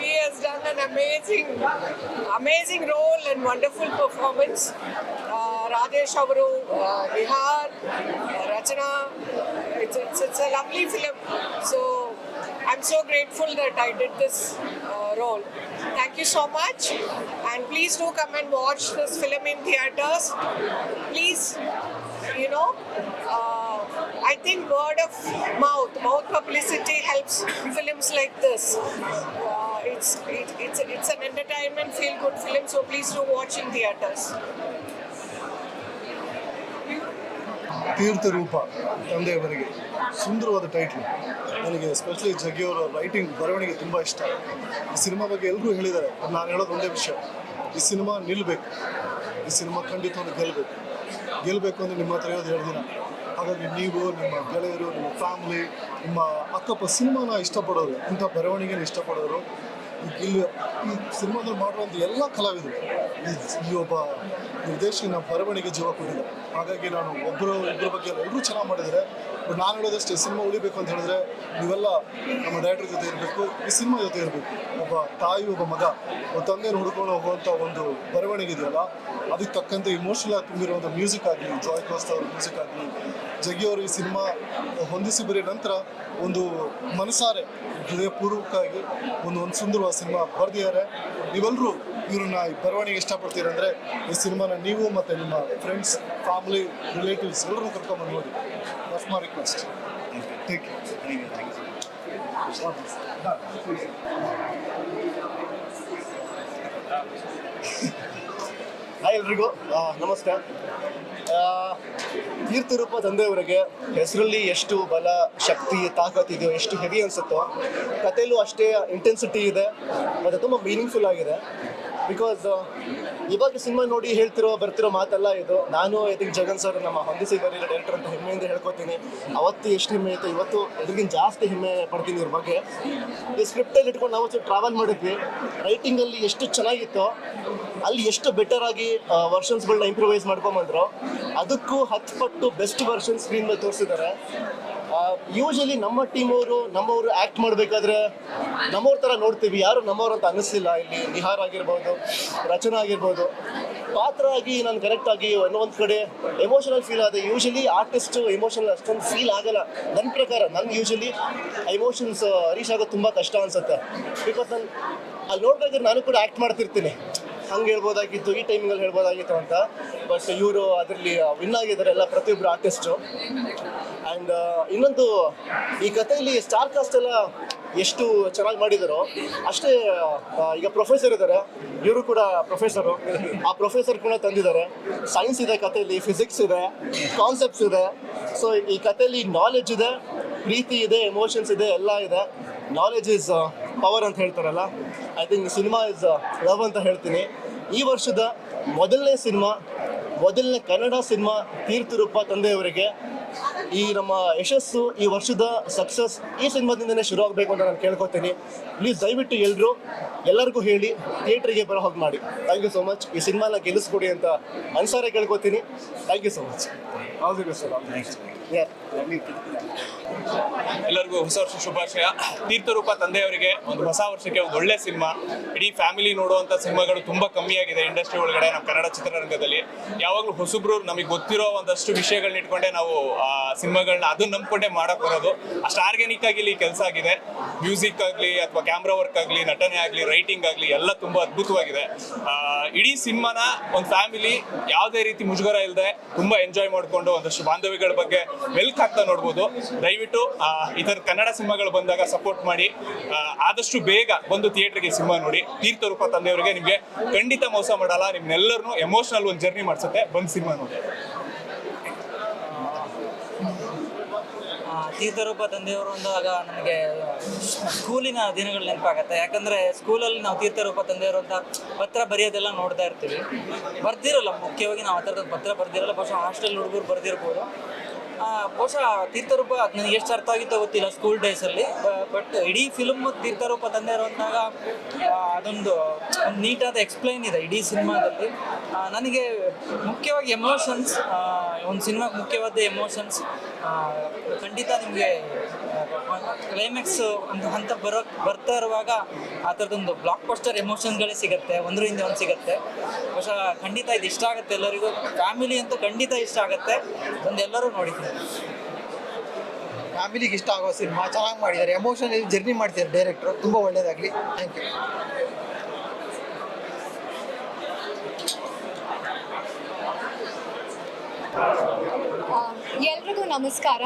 He has done an amazing role and wonderful performance. Rajesh Avaru, Nihar, Rachana, it's a lovely film. So I'm so grateful that I did this role. Thank you so much, and please do come and watch this film in theaters. Please, you know, I think word of mouth publicity helps films like this. It's an entertainment, feel good film, so please do watch in theaters. ತೀರ್ಥರೂಪ ತಂದೆಯವರಿಗೆ ಸುಂದರವಾದ ಟೈಟ್ಲು. ನನಗೆ ಎಸ್ಪೆಷಲಿ ಜಗ್ಗಿಯವರ ರೈಟಿಂಗ್ ಬರವಣಿಗೆ ತುಂಬ ಇಷ್ಟ. ಈ ಸಿನಿಮಾ ಬಗ್ಗೆ ಎಲ್ಲರೂ ಹೇಳಿದ್ದಾರೆ. ನಾನು ಹೇಳೋದು ಒಂದೇ ವಿಷಯ, ಈ ಸಿನಿಮಾ ನಿಲ್ಲಬೇಕು, ಈ ಸಿನಿಮಾ ಖಂಡಿತವಾಗಿ ಗೆಲ್ಲಬೇಕು ಅಂದರೆ ನಿಮ್ಮ ಹತ್ರ ಇರೋದು 2 ದಿನ. ಹಾಗಾಗಿ ನೀವು, ನಿಮ್ಮ ಗೆಳೆಯರು, ನಿಮ್ಮ ಫ್ಯಾಮಿಲಿ, ನಿಮ್ಮ ಅಕ್ಕಪ್ಪ ಸಿನಿಮಾನ ಇಷ್ಟಪಡೋರು, ಇಂಥ ಬರವಣಿಗೆನ ಇಷ್ಟಪಡೋರು, ಇಲ್ಲಿ ಈ ಸಿನಿಮಾದಲ್ಲಿ ಮಾಡುವಂಥ ಎಲ್ಲ ಕಲಾವಿದರು ಈ ಒಬ್ಬ ನಿರ್ದೇಶಕನ ಬರವಣಿಗೆ ಜೀವ ಕೊಟ್ಟಿದ್ದಾರೆ. ಹಾಗಾಗಿ ನಾನು ಇಬ್ಬರ ಬಗ್ಗೆ ಎಲ್ಲರೂ ಚೆನ್ನಾಗಿ ಮಾಡಿದ್ದಾರೆ. ಬಟ್ ನಾನು ಹೇಳೋದಷ್ಟೇ, ಸಿನಿಮಾ ಉಳಿಬೇಕು ಅಂತ ಹೇಳಿದ್ರೆ ನೀವೆಲ್ಲ ನಮ್ಮ ಡೈರೆಕ್ಟರ್ ಜೊತೆ ಇರಬೇಕು, ಈ ಸಿನಿಮಾ ಜೊತೆ ಇರಬೇಕು. ಒಬ್ಬ ತಾಯಿ, ಒಬ್ಬ ಮಗ, ಒಬ್ಬ ತಂದೆನ ಹುಡ್ಕೊಂಡು ಹೋಗುವಂಥ ಒಂದು ಬರವಣಿಗೆ ಇದೆಯಲ್ಲ, ಅದಕ್ಕೆ ತಕ್ಕಂತೆ ಇಮೋಷನಲ್ ಆಗಿ ತುಂಬಿರುವಂಥ ಮ್ಯೂಸಿಕ್ ಆಗಲಿ, ಜಾಯ್ ಕೋಸ್ತಾ ಅವ್ರ ಮ್ಯೂಸಿಕ್ ಆಗಲಿ, ಜಗ್ಗಿಯವರು ಈ ಸಿನಿಮಾ ಹೊಂದಿಸಿ ಬರೀ ನಂತರ ಒಂದು ಮನಸಾರೆ ಹೃದಯಪೂರ್ವಕವಾಗಿ ಒಂದು ಸುಂದರವಾದ ಸಿನಿಮಾ ಬರೆದಿದ್ದಾರೆ. ನೀವೆಲ್ಲರೂ ಇವ್ರನ್ನ ಈ ಬರವಣಿಗೆ ಇಷ್ಟಪಡ್ತೀರಂದರೆ ಈ ಸಿನಿಮಾನ ನೀವು ಮತ್ತು ನಿಮ್ಮ ಫ್ರೆಂಡ್ಸ್, ಫ್ಯಾಮಿಲಿ, ರಿಲೇಟಿವ್ಸ್ ಎಲ್ಲರೂ ಕರ್ಕೊಂಬಂದು ನೋಡಿ. That's my request. Take hi ಎಲ್ರಿಗೂ ನಮಸ್ತೆ. ತೀರ್ಥರೂಪ ತಂದೆಯವರಿಗೆ ಹೆಸರಲ್ಲಿ ಎಷ್ಟು ಬಲ, ಶಕ್ತಿ, ತಾಕತ್ತಿದೆಯೋ, ಎಷ್ಟು ಹೆವಿ ಅನಿಸುತ್ತೋ, ಕಥೆಯಲ್ಲೂ ಅಷ್ಟೇ ಇಂಟೆನ್ಸಿಟಿ ಇದೆ ಮತ್ತು ತುಂಬ ಮೀನಿಂಗ್ಫುಲ್ ಆಗಿದೆ. ಬಿಕಾಸ್ ಇವಾಗ ಸಿನಿಮಾ ನೋಡಿ ಬರ್ತಿರೋ ಮಾತಲ್ಲ ಇದು. ನಾನು ಐ ಥಿಂಕ್ ಜಗನ್ ಸರ್ ನಮ್ಮ ಹೊಂದಿಸಿ ಬರೀರೋ ಡೈರೆಕ್ಟರ್ ಅಂತ ಹೆಮ್ಮೆಯಿಂದ ಹೇಳ್ಕೊತೀನಿ. ಅವತ್ತು ಎಷ್ಟು ಹೆಮ್ಮೆ ಇತ್ತು, ಇವತ್ತು ಇದಕ್ಕಿಂತ ಜಾಸ್ತಿ ಹೆಮ್ಮೆ ಪಡ್ತೀನಿ ಇವ್ರ ಬಗ್ಗೆ. ಈ ಸ್ಕ್ರಿಪ್ಟಲ್ಲಿ ಇಟ್ಕೊಂಡು ನಾವು ಟ್ರಾವೆಲ್ ಮಾಡಿದ್ವಿ. ರೈಟಿಂಗಲ್ಲಿ ಎಷ್ಟು ಚೆನ್ನಾಗಿತ್ತೋ ಅಲ್ಲಿ ಎಷ್ಟು ಬೆಟರ್ ಆಗಿ ವರ್ಷನ್ಸ್ಗಳನ್ನ ಇಂಪ್ರೂವೈಸ್ ಮಾಡ್ಕೊಂಬಂದ್ರು, ಅದಕ್ಕೂ 10 ಪಟ್ಟು ಬೆಸ್ಟ್ ವರ್ಷನ್ ಸ್ಕ್ರೀನ್ ಮೇಲೆ ತೋರಿಸಿದ್ದಾರೆ. ಯೂಶಲಿ ನಮ್ಮ ಟೀಮವರು ನಮ್ಮವರು ಆ್ಯಕ್ಟ್ ಮಾಡಬೇಕಾದ್ರೆ ನಮ್ಮವ್ರ ಥರ ನೋಡ್ತೀವಿ, ಯಾರು ನಮ್ಮವ್ರು ಅಂತ ಅನ್ನಿಸ್ಲಿಲ್ಲ. ಇಲ್ಲಿ ನಿಹಾರ್ ಆಗಿರ್ಬೋದು, ರಚನಾ ಆಗಿರ್ಬೋದು, ಪಾತ್ರ ಆಗಿ ನಾನು ಕರೆಕ್ಟಾಗಿ ಒಂದು ಕಡೆ ಎಮೋಷನಲ್ ಫೀಲ್ ಆದ. ಯೂಶಲಿ ಆರ್ಟಿಸ್ಟು ಎಮೋಷನಲ್ ಅಷ್ಟೊಂದು ಫೀಲ್ ಆಗಲ್ಲ ನನ್ನ ಪ್ರಕಾರ. ನನಗೆ ಯೂಶಲಿ ಎಮೋಷನ್ಸ್ ರೀಚ್ ಆಗೋದು ತುಂಬ ಕಷ್ಟ ಅನಿಸುತ್ತೆ. ಬಿಕಾಸ್ ನಾನು ಅಲ್ಲಿ ನೋಡ್ಬೇಕಾದ್ರೆ ನಾನು ಕೂಡ ಆ್ಯಕ್ಟ್ ಮಾಡ್ತಿರ್ತೀನಿ, ಹಂಗೆ ಹೇಳ್ಬೋದಾಗಿತ್ತು, ಈ ಟೈಮಿಂಗಲ್ಲಿ ಹೇಳ್ಬೋದಾಗಿತ್ತು ಅಂತ. ಬಟ್ ಇವರು ಅದರಲ್ಲಿ ವಿನ್ ಆಗಿದ್ದಾರೆ ಎಲ್ಲ, ಪ್ರತಿಯೊಬ್ಬರು ಆರ್ಟಿಸ್ಟು. ಆ್ಯಂಡ್ ಇನ್ನೊಂದು, ಈ ಕಥೆಯಲ್ಲಿ ಸ್ಟಾರ್ ಕಾಸ್ಟ್ ಎಲ್ಲ ಎಷ್ಟು ಚೆನ್ನಾಗಿ ಮಾಡಿದಾರೋ ಅಷ್ಟೇ. ಈಗ ಪ್ರೊಫೆಸರ್ ಇದ್ದಾರೆ, ಇವರು ಕೂಡ ಪ್ರೊಫೆಸರು. ಆ ಪ್ರೊಫೆಸರ್ ಕೂಡ ತಂದಿದ್ದಾರೆ. ಸೈನ್ಸ್ ಇದೆ ಕಥೆಯಲ್ಲಿ, ಫಿಸಿಕ್ಸ್ ಇದೆ, ಕಾನ್ಸೆಪ್ಟ್ಸ್ ಇದೆ. ಸೊ ಈ ಕಥೆಯಲ್ಲಿ ನಾಲೆಜ್ ಇದೆ, ಪ್ರೀತಿ ಇದೆ, ಎಮೋಷನ್ಸ್ ಇದೆ, ಎಲ್ಲ ಇದೆ. ನಾಲೆಜ್ ಈಸ್ ಪವರ್ ಅಂತ ಹೇಳ್ತಾರಲ್ಲ, I think cinema is love ಅಂತ ಹೇಳ್ತೀನಿ. ಈ ವರ್ಷದ ಮೊದಲನೇ ಕನ್ನಡ ಸಿನಿಮಾ ತೀರ್ಥರೂಪ ತಂದೆಯವರಿಗೆ ಈ ನಮ್ಮ ಯಶಸ್ಸು, ಈ ವರ್ಷದ ಸಕ್ಸಸ್ ಈ ಸಿನಿಮಾದಿಂದನೇ ಶುರು ಆಗಬೇಕು ಅಂತ ನಾನು ಕೇಳ್ಕೊತೀನಿ. ಪ್ಲೀಸ್ ದಯವಿಟ್ಟು ಎಲ್ಲರಿಗೂ ಹೇಳಿ ಥಿಯೇಟ್ರಿಗೆ ಬರೋ ಹೋಗಿ ಮಾಡಿ. Thank you so much. ಈ ಸಿನಿಮಾನ ಗೆಲ್ಲಿಸ್ಕೊಡಿ ಅಂತ ಅನ್ಸಾರೆ ಕೇಳ್ಕೊತೀನಿ. Thank you so much. All the best. ಎಲ್ಲರಿಗೂ ಹೊಸ ವರ್ಷ ಶುಭಾಶಯ. ತೀರ್ಥರೂಪ ತಂದೆಯವರಿಗೆ ಒಂದು ಹೊಸ ವರ್ಷಕ್ಕೆ ಒಂದು ಒಳ್ಳೆ ಸಿನಿಮಾ. ಇಡೀ ಫ್ಯಾಮಿಲಿ ನೋಡುವಂಥ ಸಿನಿಮಾಗಳು ತುಂಬ ಕಮ್ಮಿಯಾಗಿದೆ ಇಂಡಸ್ಟ್ರಿ ಒಳಗಡೆ, ನಮ್ಮ ಕನ್ನಡ ಚಿತ್ರರಂಗದಲ್ಲಿ. ಯಾವಾಗಲೂ ಹೊಸಬ್ರು ನಮಗೆ ಗೊತ್ತಿರೋ ಒಂದಷ್ಟು ವಿಷಯಗಳನ್ನ ಇಟ್ಕೊಂಡೆ ನಾವು ಸಿನಿಮಾಗಳನ್ನ ಅದನ್ನ ನಂಬ್ಕೊಂಡೆ ಮಾಡಕ್ ಬರೋದು. ಅಷ್ಟು ಆರ್ಗ್ಯಾನಿಕ್ ಆಗಿ ಇಲ್ಲಿ ಕೆಲಸ ಆಗಿದೆ. ಮ್ಯೂಸಿಕ್ ಆಗಲಿ ಅಥವಾ ಕ್ಯಾಮ್ರಾ ವರ್ಕ್ ಆಗಲಿ, ನಟನೆ ಆಗಲಿ, ರೈಟಿಂಗ್ ಆಗಲಿ ಎಲ್ಲ ತುಂಬ ಅದ್ಭುತವಾಗಿದೆ. ಇಡೀ ಸಿನಿಮಾನ ಒಂದು ಫ್ಯಾಮಿಲಿ ಯಾವುದೇ ರೀತಿ ಮುಜುಗರ ಇಲ್ಲದೆ ತುಂಬ ಎಂಜಾಯ್ ಮಾಡಿಕೊಂಡು ಒಂದಷ್ಟು ಬಾಂಧವ್ಯಗಳ ಬಗ್ಗೆ ಮೆಲ್ಕ್ ಹಾಕ್ತಾ ನೋಡ್ಬೋದು. ದಯವಿಟ್ಟು ಈ ಥರ ಕನ್ನಡ ಸಿನಿಮಾಗಳು ಬಂದಾಗ ಸಪೋರ್ಟ್ ಮಾಡಿ. ಆದಷ್ಟು ಬೇಗ ಬಂದು ಥಿಯೇಟರ್ಗೆ ಸಿನಿಮಾ ನೋಡಿ. ತೀರ್ಥರೂಪ ತಂದೆಯವರಿಗೆ ನಿಮಗೆ ಖಂಡಿತ ಮೋಸ ಮಾಡಲ್ಲ, ನಿಮ್ನೆಲ್ಲರನ್ನೂ ಎಮೋಷನಲ್ ಒಂದು ಜರ್ನಿ ಮಾಡಿಸುತ್ತೆ. ಬಂದು ಸಿನಿಮಾ ನೋಡಿ. ತೀರ್ಥರೂಪ ತಂದೆಯವರು ಅಂದಾಗ ನನಗೆ ಸ್ಕೂಲಿನ ದಿನಗಳು ನೆನಪಾಗತ್ತೆ. ಯಾಕಂದರೆ ಸ್ಕೂಲಲ್ಲಿ ನಾವು ತೀರ್ಥರೂಪ ತಂದೆಯವರು ಅಂತ ಪತ್ರ ಬರೆಯೋದೆಲ್ಲ ನೋಡ್ತಾ ಇರ್ತೀವಿ. ಬರ್ದಿರೋಲ್ಲ, ಮುಖ್ಯವಾಗಿ ನಾವು ಆ ಥರದ ಪತ್ರ ಬರ್ದಿರೋಲ್ಲ. ಬಹುಶಃ ಹಾಸ್ಟೆಲ್ ಹುಡುಗರು ಬರ್ದಿರ್ಬೋದು. ಬಹುಶಃ ತೀರ್ಥರೂಪ ಅದು ನನಗೆ ಎಷ್ಟು ಅರ್ಥ ಆಗಿತ್ತೋ ಗೊತ್ತಿಲ್ಲ ಸ್ಕೂಲ್ ಡೇಸಲ್ಲಿ. ಬಟ್ ಇಡೀ ಫಿಲ್ಮ್ ತೀರ್ಥರೂಪ ತಂದೆಯವರು ಅಂದಾಗ ಅದೊಂದು ನೀಟಾದ ಎಕ್ಸ್ಪ್ಲೈನ್ ಇದೆ ಇಡೀ ಸಿನಿಮಾದಲ್ಲಿ. ನನಗೆ ಮುಖ್ಯವಾಗಿ ಎಮೋಷನ್ಸ್, ಒಂದು ಸಿನಿಮಾಗೆ ಮುಖ್ಯವಾದ ಎಮೋಷನ್ಸ್ ಖಂಡಿತ ನಿಮಗೆ ಕ್ಲೈಮ್ಯಾಕ್ಸ್ ಒಂದು ಹಂತ ಬರ್ತಾ ಇರುವಾಗ ಆ ಥರದೊಂದು ಬ್ಲಾಕ್ ಬಸ್ಟರ್ ಎಮೋಷನ್ಗಳೇ ಸಿಗುತ್ತೆ, ಒಂದ್ರ ಹಿಂದೆ ಒಂದು ಸಿಗುತ್ತೆ. ಬಹುಶಃ ಖಂಡಿತ ಇದು ಇಷ್ಟ ಆಗುತ್ತೆ ಎಲ್ಲರಿಗೂ. ಫ್ಯಾಮಿಲಿ ಅಂತೂ ಖಂಡಿತ ಇಷ್ಟ ಆಗುತ್ತೆ. ಒಂದು ಎಲ್ಲರೂ ನೋಡಿದ್ದೀನಿ. ಫ್ಯಾಮಿಲಿಗೆ ಇಷ್ಟ ಆಗೋ ಸಿನಿಮಾ, ಚೆನ್ನಾಗಿ ಮಾಡಿದ್ದಾರೆ, ಎಮೋಷನಲ್ ಜರ್ನಿ ಮಾಡ್ತಿದ್ದಾರೆ ಡೈರೆಕ್ಟ್ರು, ತುಂಬ ಒಳ್ಳೆಯದಾಗಲಿ. Thank you. ಎಲ್ರಿಗೂ ನಮಸ್ಕಾರ.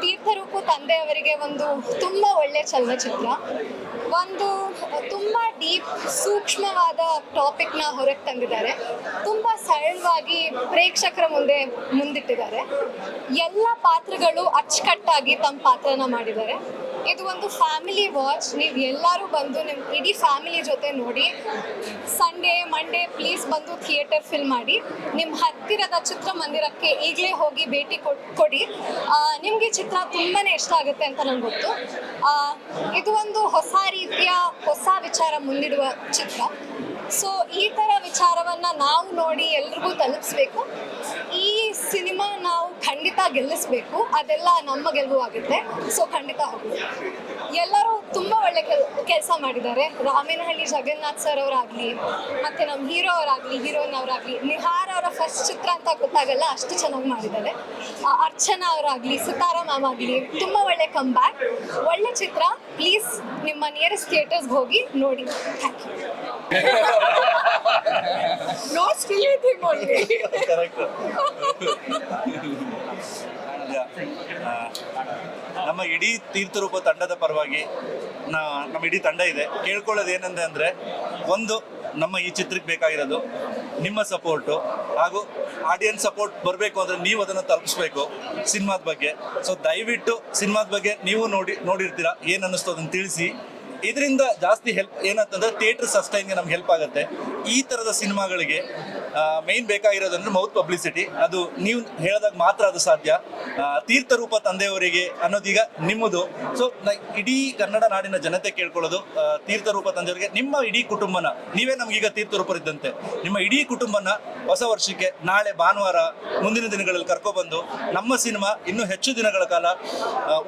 ತೀರ್ಥರೂಪು ತಂದೆಯವರಿಗೆ ಒಂದು ತುಂಬ ಒಳ್ಳೆಯ ಚಲನಚಿತ್ರ, ಒಂದು ತುಂಬ ಡೀಪ್ ಸೂಕ್ಷ್ಮವಾದ ಟಾಪಿಕ್ನ ಹೊರಗೆ ತಂದಿದ್ದಾರೆ, ತುಂಬ ಸರಳವಾಗಿ ಪ್ರೇಕ್ಷಕರ ಮುಂದಿಟ್ಟಿದ್ದಾರೆ. ಎಲ್ಲ ಪಾತ್ರಗಳು ಅಚ್ಚುಕಟ್ಟಾಗಿ ತಮ್ಮ ಪಾತ್ರನ ಮಾಡಿದ್ದಾರೆ. ಇದು ಒಂದು ಫ್ಯಾಮಿಲಿ ವಾಚ್, ನೀವು ಎಲ್ಲರೂ ಬಂದು ನಿಮ್ಮ ಇಡೀ ಫ್ಯಾಮಿಲಿ ಜೊತೆ ನೋಡಿ. ಸಂಡೇ ಮಂಡೇ ಪ್ಲೀಸ್ ಬಂದು ಥಿಯೇಟರ್ ಫಿಲ್ ಮಾಡಿ. ನಿಮ್ಮ ಹತ್ತಿರದ ಚಿತ್ರಮಂದಿರಕ್ಕೆ ಈಗಲೇ ಹೋಗಿ ಭೇಟಿ ಕೊಡಿ. ನಿಮಗೆ ಚಿತ್ರ ತುಂಬಾ ಇಷ್ಟ ಆಗುತ್ತೆ ಅಂತ ನನಗೆ ಗೊತ್ತು. ಇದು ಒಂದು ಹೊಸ ರೀತಿಯ ಹೊಸ ವಿಚಾರ ಮುಂದಿಡುವ ಚಿತ್ರ. ಸೊ ಈ ಥರ ವಿಚಾರವನ್ನು ನಾವು ನೋಡಿ ಎಲ್ರಿಗೂ ತಲುಪಿಸ್ಬೇಕು. ಈ ಸಿನಿಮಾ ನಾವು ಖಂಡಿತ ಗೆಲ್ಲಿಸ್ಬೇಕು, ಅದೆಲ್ಲ ನಮ್ಮ ಗೆಲುವು ಆಗುತ್ತೆ. ಸೊ ಖಂಡಿತ ಹೋಗ್ಬೇಕು. ಎಲ್ಲರೂ ತುಂಬ ಒಳ್ಳೆ ಕೆಲಸ ಮಾಡಿದ್ದಾರೆ. ರಾಮೇನಹಳ್ಳಿ ಜಗನ್ನಾಥ್ ಸರ್ ಅವರಾಗಲಿ, ಮತ್ತು ನಮ್ಮ ಹೀರೋ ಅವರಾಗಲಿ, ಹೀರೋಯಿನ್ ಅವರಾಗಲಿ, ನಿಹಾರ್ ಅವರ ಫಸ್ಟ್ ಚಿತ್ರ ಅಂತ ಗೊತ್ತಾಗಲ್ಲ, ಅಷ್ಟು ಚೆನ್ನಾಗಿ ಮಾಡಿದ್ದಾರೆ. ಅರ್ಚನಾ ಅವರಾಗಲಿ, ಸಿತಾರಾ ಮ್ಯಾಮ್ ಆಗಲಿ, ತುಂಬ ಒಳ್ಳೆ ಕಮ್ ಬ್ಯಾಕ್, ಒಳ್ಳೆ ಚಿತ್ರ. ಪ್ಲೀಸ್ ನಿಮ್ಮ ನಿಯರೆಸ್ಟ್ ಥಿಯೇಟರ್ಸ್ಗೆ ಹೋಗಿ ನೋಡಿ. Thank you. Not still with him only. ನಮ್ಮ ಇಡೀ ತೀರ್ಥರೂಪ ತಂಡದ ಪರವಾಗಿ ನಮ್ಮ ಇಡೀ ತಂಡ ಇದೆ. ಕೇಳ್ಕೊಳ್ಳೋದು ಏನಂದ್ರೆ ಅಂದರೆ, ಒಂದು ನಮ್ಮ ಈ ಚಿತ್ರಕ್ಕೆ ಬೇಕಾಗಿರೋದು ನಿಮ್ಮ ಸಪೋರ್ಟು, ಹಾಗೂ ಆಡಿಯನ್ಸ್ ಸಪೋರ್ಟ್ ಬರಬೇಕು ಅಂದರೆ ನೀವು ಅದನ್ನು ತಲುಪಿಸ್ಬೇಕು ಸಿನಿಮಾದ ಬಗ್ಗೆ. ಸೊ ದಯವಿಟ್ಟು ಸಿನಿಮಾದ ಬಗ್ಗೆ ನೀವು ನೋಡಿರ್ತೀರಾ, ಏನು ಅನ್ನಿಸ್ತು ಅದನ್ನು ತಿಳಿಸಿ. ಇದರಿಂದ ಜಾಸ್ತಿ ಹೆಲ್ಪ್ ಏನಂತಂದರೆ ಥಿಯೇಟರ್ ಸಸ್ಟೈನ್ಗೆ ನಮ್ಗೆ ಹೆಲ್ಪ್ ಆಗುತ್ತೆ. ಈ ಥರದ ಸಿನಿಮಾಗಳಿಗೆ ಮೇಯ್ನ್ ಬೇಕಾಗಿರೋದಂದ್ರೆ ಮೌತ್ ಪಬ್ಲಿಸಿಟಿ. ಅದು ನೀವು ಹೇಳಿದಾಗ ಮಾತ್ರ ಅದು ಸಾಧ್ಯ. ತೀರ್ಥರೂಪ ತಂದೆಯವರಿಗೆ ಅನ್ನೋದೀಗ ನಿಮ್ಮದು. ಸೊ ಇಡೀ ಕನ್ನಡ ನಾಡಿನ ಜನತೆ ಕೇಳ್ಕೊಳ್ಳೋದು, ತೀರ್ಥರೂಪ ತಂದೆಯವರಿಗೆ ನಿಮ್ಮ ಇಡೀ ಕುಟುಂಬನ, ನೀವೇ ನಮಗೀಗ ತೀರ್ಥರೂಪರಿದ್ದಂತೆ, ನಿಮ್ಮ ಇಡೀ ಕುಟುಂಬನ ಹೊಸ ವರ್ಷಕ್ಕೆ ನಾಳೆ ಭಾನುವಾರ ಮುಂದಿನ ದಿನಗಳಲ್ಲಿ ಕರ್ಕೊಬಂದು ನಮ್ಮ ಸಿನಿಮಾ ಇನ್ನೂ ಹೆಚ್ಚು ದಿನಗಳ ಕಾಲ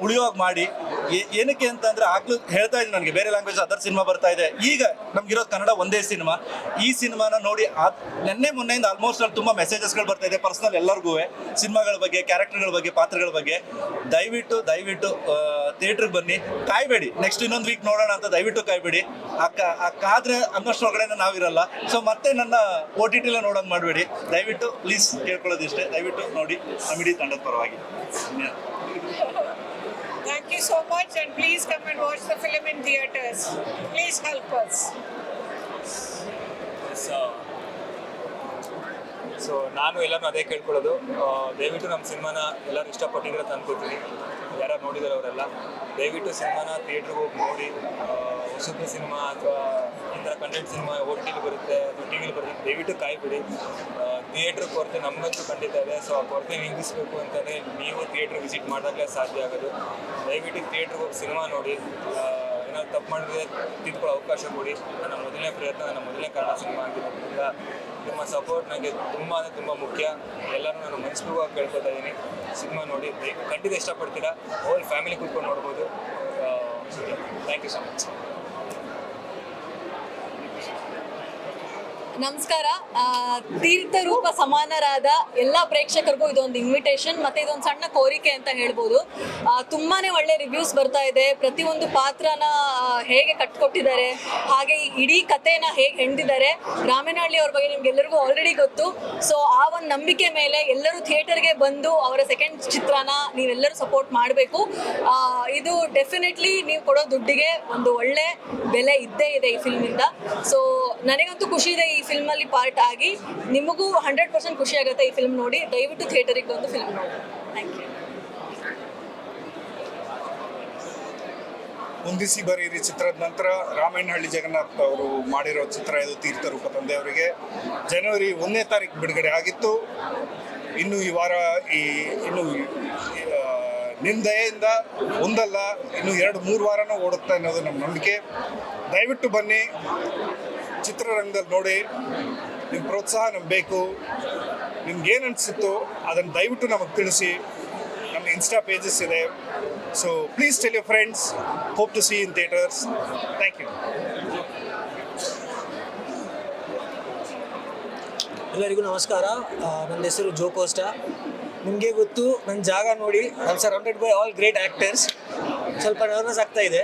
ಉಳಿಯುವಾಗ ಮಾಡಿ. ಏನಕ್ಕೆ ಅಂತಂದರೆ ಆಗ್ಲೂ ಹೇಳ್ತಾ ಇದ್ದೀನಿ, ನನಗೆ ಬೇರೆ ಲ್ಯಾಂಗ್ವೇಜ್ ಅದರ್ ಸಿನಿಮಾ ಬರ್ತಾ ಇದೆ, ಈಗ ನಮ್ಗಿರೋದು ಕನ್ನಡ ಒಂದೇ ಸಿನಿಮಾ. ಈ ಸಿನಿಮಾನ ನೋಡಿ ನೆನ್ನೆ ಮೊನ್ನೆಯಿಂದ ಆಲ್ಮೋಸ್ಟ್ ಅಲ್ಲಿ ತುಂಬ ಮೆಸೇಜಸ್ಗಳು ಬರ್ತಾ ಇದೆ ಪರ್ಸನಲ್ ಎಲ್ಲರಿಗೂ, ಸಿನಿಮಾಗಳ ಬಗ್ಗೆ, ಕ್ಯಾರೆಕ್ಟರ್ಗಳ ಬಗ್ಗೆ, ಪಾತ್ರಗಳ ಬಗ್ಗೆ. ದಯವಿಟ್ಟು ಥಿಯೇಟ್ರಿಗೆ ಬನ್ನಿ, ಕಾಯ್ಬೇಡಿ. ನೆಕ್ಸ್ಟ್ ಇನ್ನೊಂದು ವೀಕ್ ನೋಡೋಣ ಅಂತ ದಯವಿಟ್ಟು ಕಾಯ್ಬೇಡಿ. ಕಾದ್ರೆ ಅನ್ನೋಷ್ಟೊಳಗಡೆ ನಾವಿರಲ್ಲ. ಸೊ ಮತ್ತೆ ನನ್ನ OTT ನೋಡೋಂಗೆ ಮಾಡಬೇಡಿ ದಯವಿಟ್ಟು. ಪ್ಲೀಸ್ ಕೇಳ್ಕೊಳ್ಳೋದಿಷ್ಟೇ, ದಯವಿಟ್ಟು ನೋಡಿ ನಮ್ಮ ಇಡೀ ತಂಡದ ಪರವಾಗಿ. Thank you so much, and please come and watch the film in theaters. Please help us. So ನಾನು ಎಲ್ಲರೂ ಅದೇ ಕೇಳ್ಕೊಳ್ಳೋದು, ದಯವಿಟ್ಟು ನಮ್ಮ ಸಿನಿಮಾನ ಎಲ್ಲರೂ ಇಷ್ಟಪಟ್ಟಿದ್ರೆ ಅಂತ ಅನ್ಕೋತೀನಿ. ಯಾರು ನೋಡಿದಾರೆ ಅವರೆಲ್ಲ ದಯವಿಟ್ಟು ಸಿನಿಮಾನ ಥಿಯೇಟ್ರಿಗೆ ಹೋಗಿ ನೋಡಿ. ಹೊಸಬ್ರ ಸಿನಿಮಾ ಅಥವಾ ಈ ಥರ ಕಂಟೆಂಟ್ ಸಿನಿಮಾ OTT ಬರುತ್ತೆ ಅಥವಾ TV ಬರುತ್ತೆ, ದಯವಿಟ್ಟು ಕಾಯ್ಬಿಡಿ. ಥಿಯೇಟ್ರ್ ಕೊರತೆ ನಮಗಂತೂ ಖಂಡಿತ ಇದೆ. ಸೊ ಆ ಕೊರತೆ ನೀಗಿಸ್ಬೇಕು ಅಂತಂದರೆ ನೀವು ಥಿಯೇಟ್ರ್ ವಿಸಿಟ್ ಮಾಡಿದಾಗಲೇ ಸಾಧ್ಯ ಆಗೋದು. ದಯವಿಟ್ಟು ಥಿಯೇಟ್ರಿಗೆ ಹೋಗಿ ಸಿನಿಮಾ ನೋಡಿ. ಏನಾದ್ರು ತಪ್ಪು ಮಾಡಿದ್ರೆ ತಿದ್ಕೊಳ್ಳೋ ಅವಕಾಶ ಕೊಡಿ. ನನ್ನ ಮೊದಲನೇ ಪ್ರಯತ್ನ, ನನ್ನ ಮೊದಲನೇ ಕನ್ನಡ ಸಿನಿಮಾ ಆಗಿರೋದ್ರಿಂದ ನಿಮ್ಮ ಸಪೋರ್ಟ್ ನನಗೆ ತುಂಬ ಅಂದರೆ ತುಂಬ ಮುಖ್ಯ. ಎಲ್ಲರೂ ನಾನು ಮನಸ್ಪೂರ್ವವಾಗಿ ಕೇಳ್ಕೊತಾ ಇದ್ದೀನಿ, ಸಿನಿಮಾ ನೋಡಿ, ಖಂಡಿತ ಇಷ್ಟಪಡ್ತೀರಾ. ಹೋಲ್ ಫ್ಯಾಮಿಲಿ ಕೂತ್ಕೊಂಡು ನೋಡ್ಬೋದು. Thank you so much. ನಮಸ್ಕಾರ. ತೀರ್ಥರೂಪ ಸಮಾನರಾದ ಎಲ್ಲ ಪ್ರೇಕ್ಷಕರಿಗೂ ಇದೊಂದು ಇನ್ವಿಟೇಷನ್, ಮತ್ತು ಇದೊಂದು ಸಣ್ಣ ಕೋರಿಕೆ ಅಂತ ಹೇಳ್ಬೋದು. ತುಂಬಾ ಒಳ್ಳೆ ರಿವ್ಯೂಸ್ ಬರ್ತಾ ಇದೆ. ಪ್ರತಿಯೊಂದು ಪಾತ್ರನ ಹೇಗೆ ಕಟ್ಕೊಟ್ಟಿದ್ದಾರೆ, ಹಾಗೆ ಇಡೀ ಕಥೆನ ಹೇಗೆ ಹೆಣ್ದಿದ್ದಾರೆ. ರಾಮೇನಹಳ್ಳಿ ಅವ್ರ ಬಗ್ಗೆ ನಿಮ್ಗೆಲ್ಲರಿಗೂ ಆಲ್ರೆಡಿ ಗೊತ್ತು. ಸೊ ಆ ಒಂದು ನಂಬಿಕೆ ಮೇಲೆ ಎಲ್ಲರೂ ಥಿಯೇಟರ್ಗೆ ಬಂದು ಅವರ ಸೆಕೆಂಡ್ ಚಿತ್ರನ ನೀವೆಲ್ಲರೂ ಸಪೋರ್ಟ್ ಮಾಡಬೇಕು. ಇದು ಡೆಫಿನೆಟ್ಲಿ ನೀವು ಕೊಡೋ ದುಡ್ಡಿಗೆ ಒಂದು ಒಳ್ಳೆ ಬೆಲೆ ಇದ್ದೇ ಇದೆ ಈ ಫಿಲ್ಮಿಂದ. ಸೊ ನನಗಂತೂ ಖುಷಿ ಇದೆ ಈ ಫಿಲ್ಮಲ್ಲಿ ಪಾರ್ಟ್ ಆಗಿ. ನಿಮಗೂ 100% ಖುಷಿ ಆಗುತ್ತೆ ಈ ಫಿಲ್ಮ್ ನೋಡಿ. ದಯವಿಟ್ಟು ಥಿಯೇಟರಿಗೆ ಬಂದು ಫಿಲ್ಮ್ ನೋಡಿ. Thank you. ಹೊಂದಿಸಿ ಬರೀರಿ ಚಿತ್ರದ ನಂತರ ರಾಮೇನಹಳ್ಳಿ ಜಗನ್ನಾಥ್ ಅವರು ಮಾಡಿರೋ ಚಿತ್ರ ಇದು ತೀರ್ಥರೂಪ ತಂದೆಯವರಿಗೆ. ಜನವರಿ 1ನೇ ತಾರೀಕು ಬಿಡುಗಡೆ ಆಗಿತ್ತು. ಇನ್ನು ಈ ವಾರ ಇನ್ನು ನಿಮ್ಮ ದಯೆಯಿಂದ ಒಂದಲ್ಲ ಇನ್ನು 2-3 ವಾರನೂ ಓಡುತ್ತೆ ಅನ್ನೋದು ನಮ್ಮ ನಂಬಿಕೆ. ದಯವಿಟ್ಟು ಬನ್ನಿ, ಚಿತ್ರರಂಗದಲ್ಲಿ ನೋಡಿ. ನಿಮ್ಮ ಪ್ರೋತ್ಸಾಹ ನಮ್ಗೆ ಬೇಕು. ನಿಮ್ಗೇನು ಅನಿಸುತ್ತೋ ಅದನ್ನು ದಯವಿಟ್ಟು ನಮಗೆ ತಿಳಿಸಿ. ನಮ್ಮ ಇನ್ಸ್ಟಾ ಪೇಜಸ್ ಇದೆ. So please tell your friends. Hope to see in theatres. Thank you. ಎಲ್ಲರಿಗೂ ನಮಸ್ಕಾರ. ನನ್ನ ಹೆಸರು ಜೋ ಕೋಸ್ಟಾ. ನಿಮಗೆ ಗೊತ್ತು ನನ್ನ ಜಾಗ ನೋಡಿ, I am surrounded by all great actors. ಸ್ವಲ್ಪ ನರ್ವಸ್ ಆಗ್ತಾ ಇದೆ,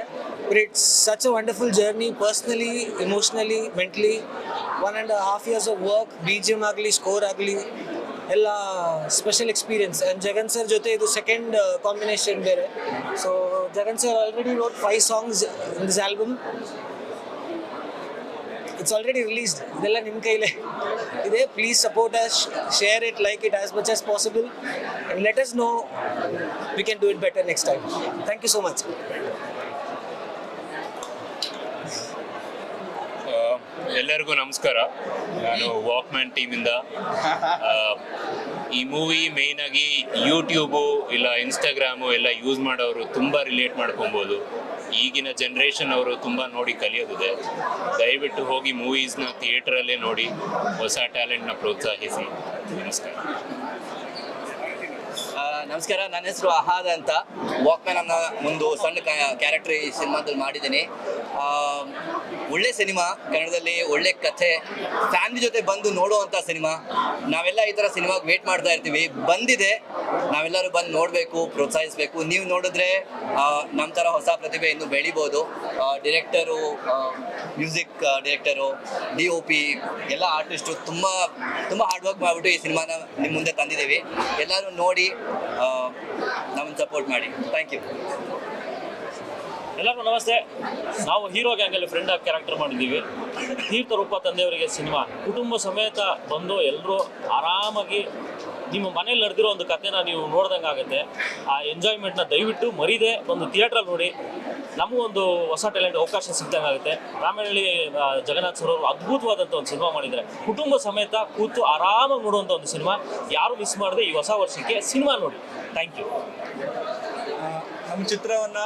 but it's such a wonderful journey personally, emotionally, mentally. 1.5 years of work, BGM ಆಗಲಿ, ಸ್ಕೋರ್ ಆಗಲಿ, ಎಲ್ಲ special experience. And Jagan sir ಜೊತೆ ಇದು ಸೆಕೆಂಡ್ ಕಾಂಬಿನೇಷನ್ ಬೇರೆ. So Jagan sir already wrote 5 songs in this album. It's already released. ಇದೆಲ್ಲ ನಿಮ್ಮ ಕೈಲೇ ಇದೆ. Please support us, share it, like it as much as possible, and let us know we can do it better next time. Thank you so much. ಎಲ್ಲರಿಗೂ ನಮಸ್ಕಾರ. ನಾನು ವಾಕ್ಮ್ಯಾನ್ ಟೀಮಿಂದ. ಈ ಮೂವಿ ಮೇಯ್ನಾಗಿ ಯೂಟ್ಯೂಬು ಇಲ್ಲ ಇನ್ಸ್ಟಾಗ್ರಾಮು ಎಲ್ಲ ಯೂಸ್ ಮಾಡೋರು ತುಂಬ ರಿಲೇಟ್ ಮಾಡ್ಕೊಬೋದು. ಈಗಿನ ಜನ್ರೇಷನ್ ಅವರು ತುಂಬ ನೋಡಿ ಕಲಿಯೋದಿದೆ. ದಯವಿಟ್ಟು ಹೋಗಿ ಮೂವೀಸ್ನ ಥಿಯೇಟ್ರಲ್ಲೇ ನೋಡಿ, ಹೊಸ ಟ್ಯಾಲೆಂಟ್ನ ಪ್ರೋತ್ಸಾಹಿಸಿ. ನಮಸ್ಕಾರ. ನಮಸ್ಕಾರ, ನನ್ನ ಹೆಸರು ಅಹಾದ್ ಅಂತ. ವಾಕ್ಮ್ಯಾನ್ ಅನ್ನೋ ಒಂದು ಸಣ್ಣ ಕ್ಯಾರೆಕ್ಟರ್ ಈ ಸಿನಿಮಾದಲ್ಲಿ ಮಾಡಿದ್ದೀನಿ. ಒಳ್ಳೆ ಸಿನಿಮಾ, ಕನ್ನಡದಲ್ಲಿ ಒಳ್ಳೆ ಕಥೆ, ಫ್ಯಾಮಿಲಿ ಜೊತೆ ಬಂದು ನೋಡುವಂಥ ಸಿನಿಮಾ. ನಾವೆಲ್ಲ ಈ ಥರ ಸಿನಿಮಾಗೆ ವೇಟ್ ಮಾಡ್ತಾ ಇರ್ತೀವಿ. ಬಂದಿದೆ, ನಾವೆಲ್ಲರೂ ಬಂದು ನೋಡಬೇಕು, ಪ್ರೋತ್ಸಾಹಿಸಬೇಕು. ನೀವು ನೋಡಿದ್ರೆ ನಮ್ಮ ಥರ ಹೊಸ ಪ್ರತಿಭೆ ಇನ್ನೂ ಬೆಳಿಬೋದು. ಡಿರೆಕ್ಟರು, ಮ್ಯೂಸಿಕ್ ಡೈರೆಕ್ಟರು, DOP ಎಲ್ಲ ಆರ್ಟಿಸ್ಟು ತುಂಬ ಹಾರ್ಡ್ ವರ್ಕ್ ಮಾಡಿಬಿಟ್ಟು ಈ ಸಿನಿಮಾನ ನಿಮ್ಮ ಮುಂದೆ ತಂದಿದ್ದೀವಿ. ಎಲ್ಲರೂ ನೋಡಿ ನಮ್ಮನ್ನು ಸಪೋರ್ಟ್ ಮಾಡಿ. Thank you. ಎಲ್ಲರಿಗೂ ನಮಸ್ತೆ. ನಾವು ಹೀರೋ ಗ್ಯಾಂಗಲ್ಲಿ ಫ್ರೆಂಡ್ ಆಗಿ ಕ್ಯಾರೆಕ್ಟರ್ ಮಾಡಿದ್ದೀವಿ. ತೀರ್ಥ ರೂಪ ತಂದೆಯವರಿಗೆ ಸಿನಿಮಾ ಕುಟುಂಬ ಸಮೇತ ಬಂದು ಎಲ್ಲರೂ ಆರಾಮಾಗಿ ನಿಮ್ಮ ಮನೇಲಿ ನಡೆದಿರೋ ಒಂದು ಕಥೆನ ನೀವು ನೋಡ್ದಂಗೆ ಆಗುತ್ತೆ. ಆ ಎಂಜಾಯ್ಮೆಂಟ್ನ ದಯವಿಟ್ಟು ಮರೀದೆ ಒಂದು ಥಿಯೇಟ್ರಲ್ಲಿ ನೋಡಿ. ನಮಗೊಂದು ಹೊಸ ಟ್ಯಾಲೆಂಟ್ ಅವಕಾಶ ಸಿಗ್ದಂಗೆ ಆಗುತ್ತೆ. ರಾಮನಹಳ್ಳಿ ಜಗನ್ನಾಥ್ ಸರ್ ಅವರು ಅದ್ಭುತವಾದಂಥ ಒಂದು ಸಿನಿಮಾ ಮಾಡಿದ್ದಾರೆ. ಕುಟುಂಬ ಸಮೇತ ಕೂತು ಆರಾಮಾಗಿ ನೋಡುವಂಥ ಒಂದು ಸಿನಿಮಾ. ಯಾರು ಮಿಸ್ ಮಾಡದೆ ಈ ಹೊಸ ವರ್ಷಕ್ಕೆ ಸಿನಿಮಾ ನೋಡಿ. Thank you. ನಮ್ಮ ಚಿತ್ರವನ್ನು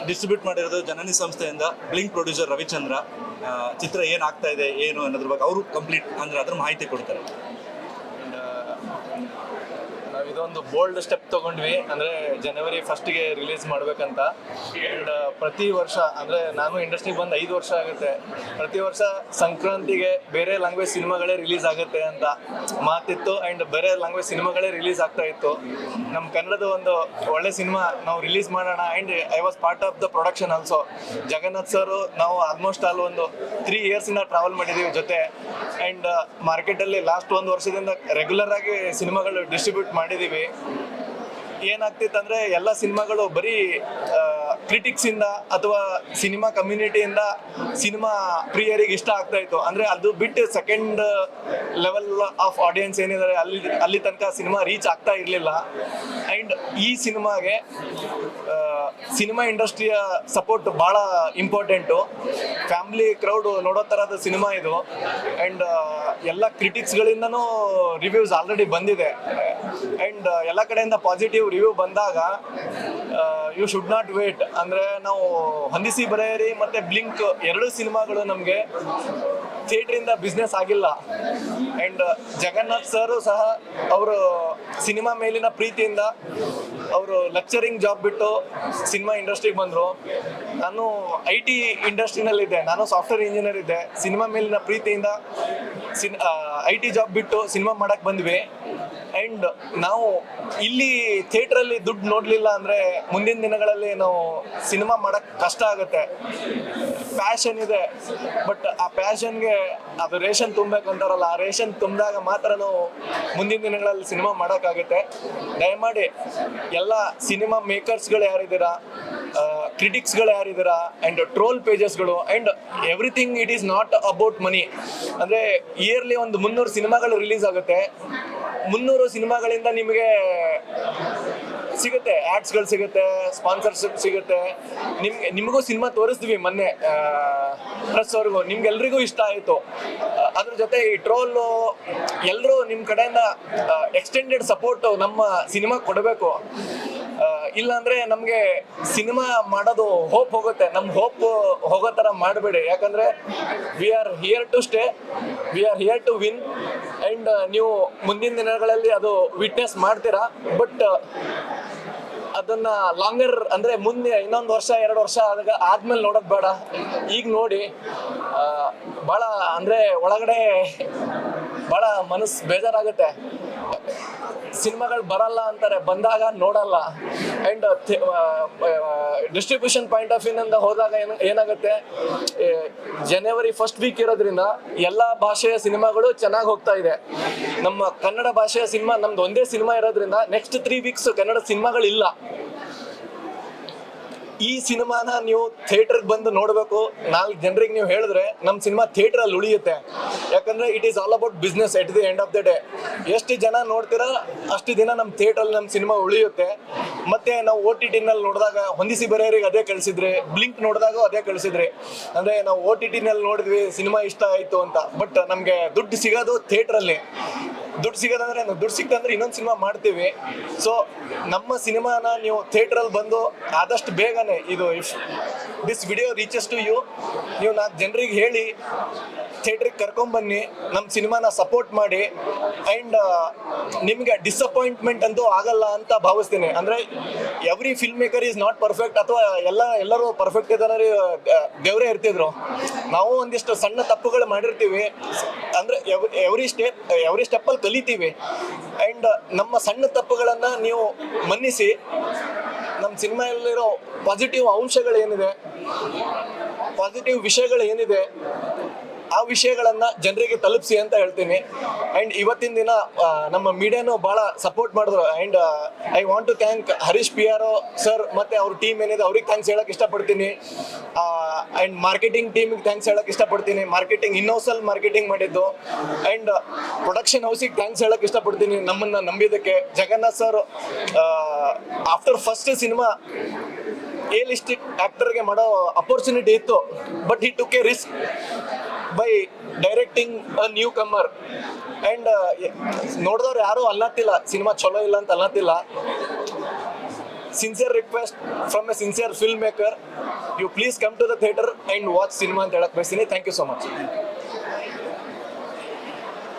ಡಿಸ್ಟ್ರಿಬ್ಯೂಟ್ ಮಾಡಿರೋದು ಜನನಿ ಸಂಸ್ಥೆಯಿಂದ ಬ್ಲಿಂಕ್ ಪ್ರೊಡ್ಯೂಸರ್ ರವಿಚಂದ್ರ. ಚಿತ್ರ ಏನಾಗ್ತಾ ಇದೆ ಏನು ಅನ್ನೋದ್ರ ಬಗ್ಗೆ ಅವರು ಕಂಪ್ಲೀಟ್ ಅಂದರೆ ಅದ್ರ ಮಾಹಿತಿ ಕೊಡ್ತಾರೆ. ನಾವು ಇದೊಂದು ಬೋಲ್ಡ್ ಸ್ಟೆಪ್ ತೊಗೊಂಡ್ವಿ, ಅಂದರೆ January 1st ರಿಲೀಸ್ ಮಾಡಬೇಕಂತ. ಆ್ಯಂಡ್ ಪ್ರತಿ ವರ್ಷ, ಅಂದರೆ ನಾನು ಇಂಡಸ್ಟ್ರಿಗೆ ಬಂದು 5 ವರ್ಷ ಆಗುತ್ತೆ, ಪ್ರತಿ ವರ್ಷ ಸಂಕ್ರಾಂತಿಗೆ ಬೇರೆ ಲ್ಯಾಂಗ್ವೇಜ್ ಸಿನಿಮಾಗಳೇ ರಿಲೀಸ್ ಆಗುತ್ತೆ ಅಂತ ಮಾತಿತ್ತು. ಆ್ಯಂಡ್ ಬೇರೆ ಲ್ಯಾಂಗ್ವೇಜ್ ಸಿನಿಮಾಗಳೇ ರಿಲೀಸ್ ಆಗ್ತಾ ಇತ್ತು. ನಮ್ಮ ಕನ್ನಡದ ಒಂದು ಒಳ್ಳೆ ಸಿನಿಮಾ ನಾವು ರಿಲೀಸ್ ಮಾಡೋಣ. And I was part of the production also. Jagannath sir ನಾವು ಆಲ್ಮೋಸ್ಟ್ ಅಲ್ಲಿ ಒಂದು 3 yearsಯಿಂದ ಟ್ರಾವೆಲ್ ಮಾಡಿದ್ದೀವಿ ಜೊತೆ. ಆ್ಯಂಡ್ ಮಾರ್ಕೆಟಲ್ಲಿ ಲಾಸ್ಟ್ 1 ವರ್ಷದಿಂದ ರೆಗ್ಯುಲರ್ ಆಗಿ ಸಿನಿಮಾಗಳು ಡಿಸ್ಟ್ರಿಬ್ಯೂಟ್ ಮಾಡಿದ್ದೀವಿ. ಏನಾಗ್ತಿತ್ತು ಅಂದರೆ ಎಲ್ಲ ಸಿನಿಮಾಗಳು ಬರೀ ಕ್ರಿಟಿಕ್ಸಿಂದ ಅಥವಾ ಸಿನಿಮಾ ಕಮ್ಯುನಿಟಿಯಿಂದ ಸಿನಿಮಾ ಪ್ರಿಯರಿಗೆ ಇಷ್ಟ ಆಗ್ತಾ ಇತ್ತು. ಅಂದರೆ ಅದು ಬಿಟ್ಟು ಸೆಕೆಂಡ್ ಲೆವೆಲ್ ಆಫ್ ಆಡಿಯನ್ಸ್ ಏನಿದ್ದಾರೆ ಅಲ್ಲಿ ತನಕ ಸಿನಿಮಾ ರೀಚ್ ಆಗ್ತಾ ಇರಲಿಲ್ಲ. ಆ್ಯಂಡ್ ಈ ಸಿನಿಮಾಗೆ ಸಿನಿಮಾ ಇಂಡಸ್ಟ್ರಿಯ ಸಪೋರ್ಟ್ ಭಾಳ ಇಂಪಾರ್ಟೆಂಟು. ಫ್ಯಾಮಿಲಿ ಕ್ರೌಡ್ ನೋಡೋ ಥರದ ಸಿನಿಮಾ ಇದು. ಆ್ಯಂಡ್ ಎಲ್ಲ ಕ್ರಿಟಿಕ್ಸ್ಗಳಿಂದನೂ ರಿವ್ಯೂಸ್ ಆಲ್ರೆಡಿ ಬಂದಿದೆ. ಆ್ಯಂಡ್ ಎಲ್ಲ ಕಡೆಯಿಂದ ಪಾಸಿಟಿವ್ ರಿವ್ಯೂ ಬಂದಾಗ ಯು ಶುಡ್ ನಾಟ್ ವೇಟ್. ಅಂದರೆ ನಾವು ಹೊಂದಿಸಿ ಬರೆಯಿರಿ ಮತ್ತು ಬ್ಲಿಂಕ್ 2 ಸಿನಿಮಾಗಳು ನಮಗೆ ಥಿಯೇಟ್ರಿಂದ ಬಿಸ್ನೆಸ್ ಆಗಿಲ್ಲ. ಆ್ಯಂಡ್ ಜಗನ್ನಾಥ್ ಸರು ಸಹ ಅವರು ಸಿನಿಮಾ ಮೇಲಿನ ಪ್ರೀತಿಯಿಂದ ಅವರು ಲೆಕ್ಚರಿಂಗ್ ಜಾಬ್ ಬಿಟ್ಟು ಸಿನಿಮಾ ಇಂಡಸ್ಟ್ರಿಗೆ ಬಂದರು. ನಾನು IT ಇಂಡಸ್ಟ್ರಿನಲ್ಲಿದ್ದೆ, ನಾನು ಸಾಫ್ಟ್ವೇರ್ ಇಂಜಿನಿಯರ್ ಇದ್ದೆ. ಸಿನಿಮಾ ಮೇಲಿನ ಪ್ರೀತಿಯಿಂದ IT ಜಾಬ್ ಬಿಟ್ಟು ಸಿನಿಮಾ ಮಾಡಕ್ಕೆ ಬಂದ್ವಿ. ಆ್ಯಂಡ್ ನಾವು ಇಲ್ಲಿ ಥಿಯೇಟ್ರಲ್ಲಿ ದುಡ್ಡು ನೋಡಲಿಲ್ಲ ಅಂದರೆ ಮುಂದಿನ ದಿನಗಳಲ್ಲಿ ನಾವು ಸಿನಿಮಾ ಮಾಡೋಕ್ಕೆ ಕಷ್ಟ ಆಗುತ್ತೆ. ಪ್ಯಾಷನ್ ಇದೆ, ಬಟ್ ಆ ಪ್ಯಾಷನ್ಗೆ ಅದು ರೇಷನ್ ತುಂಬಬೇಕಂತಾರಲ್ಲ, ಆ ರೇಷನ್ ತುಂಬಿದಾಗ ಮಾತ್ರ ನಾವು ಮುಂದಿನ ದಿನಗಳಲ್ಲಿ ಸಿನಿಮಾ ಮಾಡೋಕ್ಕಾಗುತ್ತೆ. ದಯಮಾಡಿ ಎಲ್ಲ ಸಿನಿಮಾ ಮೇಕರ್ಸ್ಗಳು ಯಾರಿದ್ದೀರಾ, ಕ್ರಿಟಿಕ್ಸ್ಗಳು ಯಾರಿದ್ದೀರಾ, ಆ್ಯಂಡ್ ಟ್ರೋಲ್ ಪೇಜಸ್ಗಳು, and everything it is not about money. ಅಂದರೆ ಇಯರ್ಲಿ ಒಂದು 300 ಸಿನಿಮಾಗಳು ರಿಲೀಸ್ ಆಗುತ್ತೆ. 300 ಸಿನಿಮಾಗಳಿಂದ ನಿಮಗೆ ಸಿಗುತ್ತೆ, ಆ್ಯಡ್ಸ್ಗಳು ಸಿಗುತ್ತೆ, ಸ್ಪಾನ್ಸರ್ಶಿಪ್ ಸಿಗುತ್ತೆ. ನಿಮಗೂ ಸಿನಿಮಾ ತೋರಿಸ್ತೀವಿ ಮೊನ್ನೆ ಪ್ರೆಸ್ವರೆಗೂ, ನಿಮ್ಗೆಲ್ರಿಗೂ ಇಷ್ಟ ಆಯಿತು. ಅದ್ರ ಜೊತೆ ಈ ಟ್ರೋಲು ಎಲ್ಲರೂ ನಿಮ್ಮ ಕಡೆಯಿಂದ ಎಕ್ಸ್ಟೆಂಡೆಡ್ ಸಪೋರ್ಟು ನಮ್ಮ ಸಿನಿಮಾ ಕೊಡಬೇಕು. ಇಲ್ಲಾಂದರೆ ನಮಗೆ ಸಿನಿಮಾ ಮಾಡೋದು ಹೋಪ್ ಹೋಗುತ್ತೆ. ನಮ್ಮ ಹೋಪ್ ಹೋಗೋ ಥರ ಮಾಡಬೇಡಿ. ಯಾಕಂದರೆ we are here to stay, we are here to win. And ನೀವು ಮುಂದಿನ ದಿನಗಳಲ್ಲಿ ಅದು ವಿಟ್ನೆಸ್ ಮಾಡ್ತೀರಾ. ಬಟ್ ಅದನ್ನು ಲಾಂಗರ್ ಅಂದರೆ ಮುಂದೆ ಇನ್ನೊಂದು ವರ್ಷ 2 ವರ್ಷ ಆದ್ಮೇಲೆ ನೋಡೋದು ಬೇಡ, ಈಗ ನೋಡಿ. ಭಾಳ ಅಂದರೆ ಒಳಗಡೆ ಭಾಳ ಮನಸ್ಸು ಬೇಜಾರಾಗುತ್ತೆ. ಸಿನಿಮಾಗಳು ಬರಲ್ಲ ಅಂತಾರೆ, ಬಂದಾಗ ನೋಡಲ್ಲ. ಆ್ಯಂಡ್ ಡಿಸ್ಟ್ರಿಬ್ಯೂಷನ್ ಪಾಯಿಂಟ್ ಆಫ್ ವ್ಯೂನಿಂದ ಹೋದಾಗ ಏನಾಗುತ್ತೆ, ಜನವರಿ ಫಸ್ಟ್ ವೀಕ್ ಇರೋದ್ರಿಂದ ಎಲ್ಲ ಭಾಷೆಯ ಸಿನಿಮಾಗಳು ಚೆನ್ನಾಗಿ ಹೋಗ್ತಾ ಇದೆ. ನಮ್ಮ ಕನ್ನಡ ಭಾಷೆಯ ಸಿನಿಮಾ ನಮ್ದು ಒಂದೇ ಸಿನಿಮಾ ಇರೋದ್ರಿಂದ ನೆಕ್ಸ್ಟ್ 3 ವೀಕ್ಸ್ ಕನ್ನಡ ಸಿನಿಮಾಗಳಿಲ್ಲ. ಈ ಸಿನಿಮಾನ ನೀವು ಥಿಯೇಟರ್ಗೆ ಬಂದು ನೋಡಬೇಕು. 4 ಜನರಿಗೆ ನೀವು ಹೇಳಿದ್ರೆ ನಮ್ಮ ಸಿನಿಮಾ ಥಿಯೇಟ್ರಲ್ಲಿ ಉಳಿಯುತ್ತೆ. ಯಾಕಂದರೆ it is all about business at the end of the day. ಎಷ್ಟು ಜನ ನೋಡ್ತೀರಾ ಅಷ್ಟು ದಿನ ನಮ್ಮ ಥಿಯೇಟ್ರಲ್ಲಿ ನಮ್ಮ ಸಿನಿಮಾ ಉಳಿಯುತ್ತೆ. ಮತ್ತು ನಾವು OTT-ನಲ್ಲಿ ನೋಡಿದಾಗ ಹೊಂದಿಸಿ ಬರೆಯೋರಿಗೆ ಅದೇ ಕಳಿಸಿದ್ರಿ, ಬ್ಲಿಂಕ್ ನೋಡಿದಾಗ ಅದೇ ಕಳಿಸಿದ್ರಿ. ಅಂದರೆ ನಾವು OTT-ನಲ್ಲಿ ನೋಡಿದ್ವಿ, ಸಿನಿಮಾ ಇಷ್ಟ ಆಯಿತು ಅಂತ. ಬಟ್ ನಮಗೆ ದುಡ್ಡು ಸಿಗೋದು ಥಿಯೇಟ್ರಲ್ಲಿ. ದುಡ್ಡು ಸಿಗೋದಂದ್ರೆ ದುಡ್ಡು ಸಿಕ್ತಂದ್ರೆ ಇನ್ನೊಂದು ಸಿನಿಮಾ ಮಾಡ್ತೀವಿ. ಸೊ ನಮ್ಮ ಸಿನಿಮಾನ ನೀವು ಥಿಯೇಟ್ರಲ್ಲಿ ಬಂದು ಆದಷ್ಟು ಬೇಗನೆ, ಇದು if this video reaches to you, ನೀವು 4 ಜನರಿಗೆ ಹೇಳಿ ಥಿಯೇಟ್ರಿಗೆ ಕರ್ಕೊಂಬನ್ನಿ, ನಮ್ಮ ಸಿನಿಮಾನ ಸಪೋರ್ಟ್ ಮಾಡಿ. ಆ್ಯಂಡ್ ನಿಮಗೆ ಡಿಸಪಾಯಿಂಟ್ಮೆಂಟ್ ಅಂತೂ ಆಗಲ್ಲ ಅಂತ ಭಾವಿಸ್ತೀನಿ. ಅಂದರೆ every film maker is not perfect, ಅಥವಾ ಎಲ್ಲರೂ ಪರ್ಫೆಕ್ಟ್ ಇದ್ದಾರೆ, ದೇವರೇ ಇರ್ತಿದ್ರು. ನಾವು ಒಂದಿಷ್ಟು ಸಣ್ಣ ತಪ್ಪುಗಳು ಮಾಡಿರ್ತೀವಿ. ಅಂದರೆ ಎವ್ರಿ ಸ್ಟೆಪ್ಪಲ್ಲಿ ಕಲಿತೀವಿ. ಆ್ಯಂಡ್ ನಮ್ಮ ಸಣ್ಣ ತಪ್ಪುಗಳನ್ನು ನೀವು ಮನ್ನಿಸಿ, ನಮ್ಮ ಸಿನಿಮಾಯಲ್ಲಿರೋ ಪಾಸಿಟಿವ್ ಅಂಶಗಳೇನಿದೆ, ಪಾಸಿಟಿವ್ ವಿಷಯಗಳೇನಿದೆ, ಆ ವಿಷಯಗಳನ್ನು ಜನರಿಗೆ ತಲುಪಿಸಿ ಅಂತ ಹೇಳ್ತೀನಿ. ಆ್ಯಂಡ್ ಇವತ್ತಿನ ದಿನ ನಮ್ಮ ಮೀಡಿಯಾನು ಭಾಳ ಸಪೋರ್ಟ್ ಮಾಡಿದ್ರು. And I want to thank Harish PR sir ಮತ್ತು ಅವ್ರ ಟೀಮ್ ಏನಿದೆ ಅವ್ರಿಗೆ ಥ್ಯಾಂಕ್ಸ್ ಹೇಳೋಕ್ಕೆ ಇಷ್ಟಪಡ್ತೀನಿ. ಆ್ಯಂಡ್ ಮಾರ್ಕೆಟಿಂಗ್ ಟೀಮಿಗೆ ಥ್ಯಾಂಕ್ಸ್ ಹೇಳೋಕ್ಕೆ ಇಷ್ಟಪಡ್ತೀನಿ. ಮಾರ್ಕೆಟಿಂಗ್ ಇನ್ನೋಸಲ್ಲಿ ಮಾರ್ಕೆಟಿಂಗ್ ಮಾಡಿದ್ದು. ಆ್ಯಂಡ್ ಪ್ರೊಡಕ್ಷನ್ ಹೌಸಿಗೆ ಥ್ಯಾಂಕ್ಸ್ ಹೇಳೋಕ್ಕೆ ಇಷ್ಟಪಡ್ತೀನಿ ನಮ್ಮನ್ನು ನಂಬಿದ್ದಕ್ಕೆ. ಜಗನ್ನಾಥ್ ಸರ್ ಆಫ್ಟರ್ ಫಸ್ಟ್ ಸಿನಿಮಾ ಲಿಸ್ಟಿಕ್ ಆ್ಯಕ್ಟರ್ಗೆ ಮಾಡೋ ಅಪರ್ಚುನಿಟಿ ಇತ್ತು, but he took a risk by directing a newcomer. And ನೋಡಿದವ್ರು ಯಾರೂ ಅನ್ನತ್ತಿಲ್ಲ ಸಿನಿಮಾ ಚಲೋ ಇಲ್ಲ ಅಂತ ಅನ್ನತ್ತಿಲ್ಲ. Sincere request from a sincere film maker, you please come to the theatre and watch ಸಿನಿಮಾ ಅಂತ ಹೇಳಕ್ಕೆ ಬಯಸ್ತೀನಿ. Thank you so much.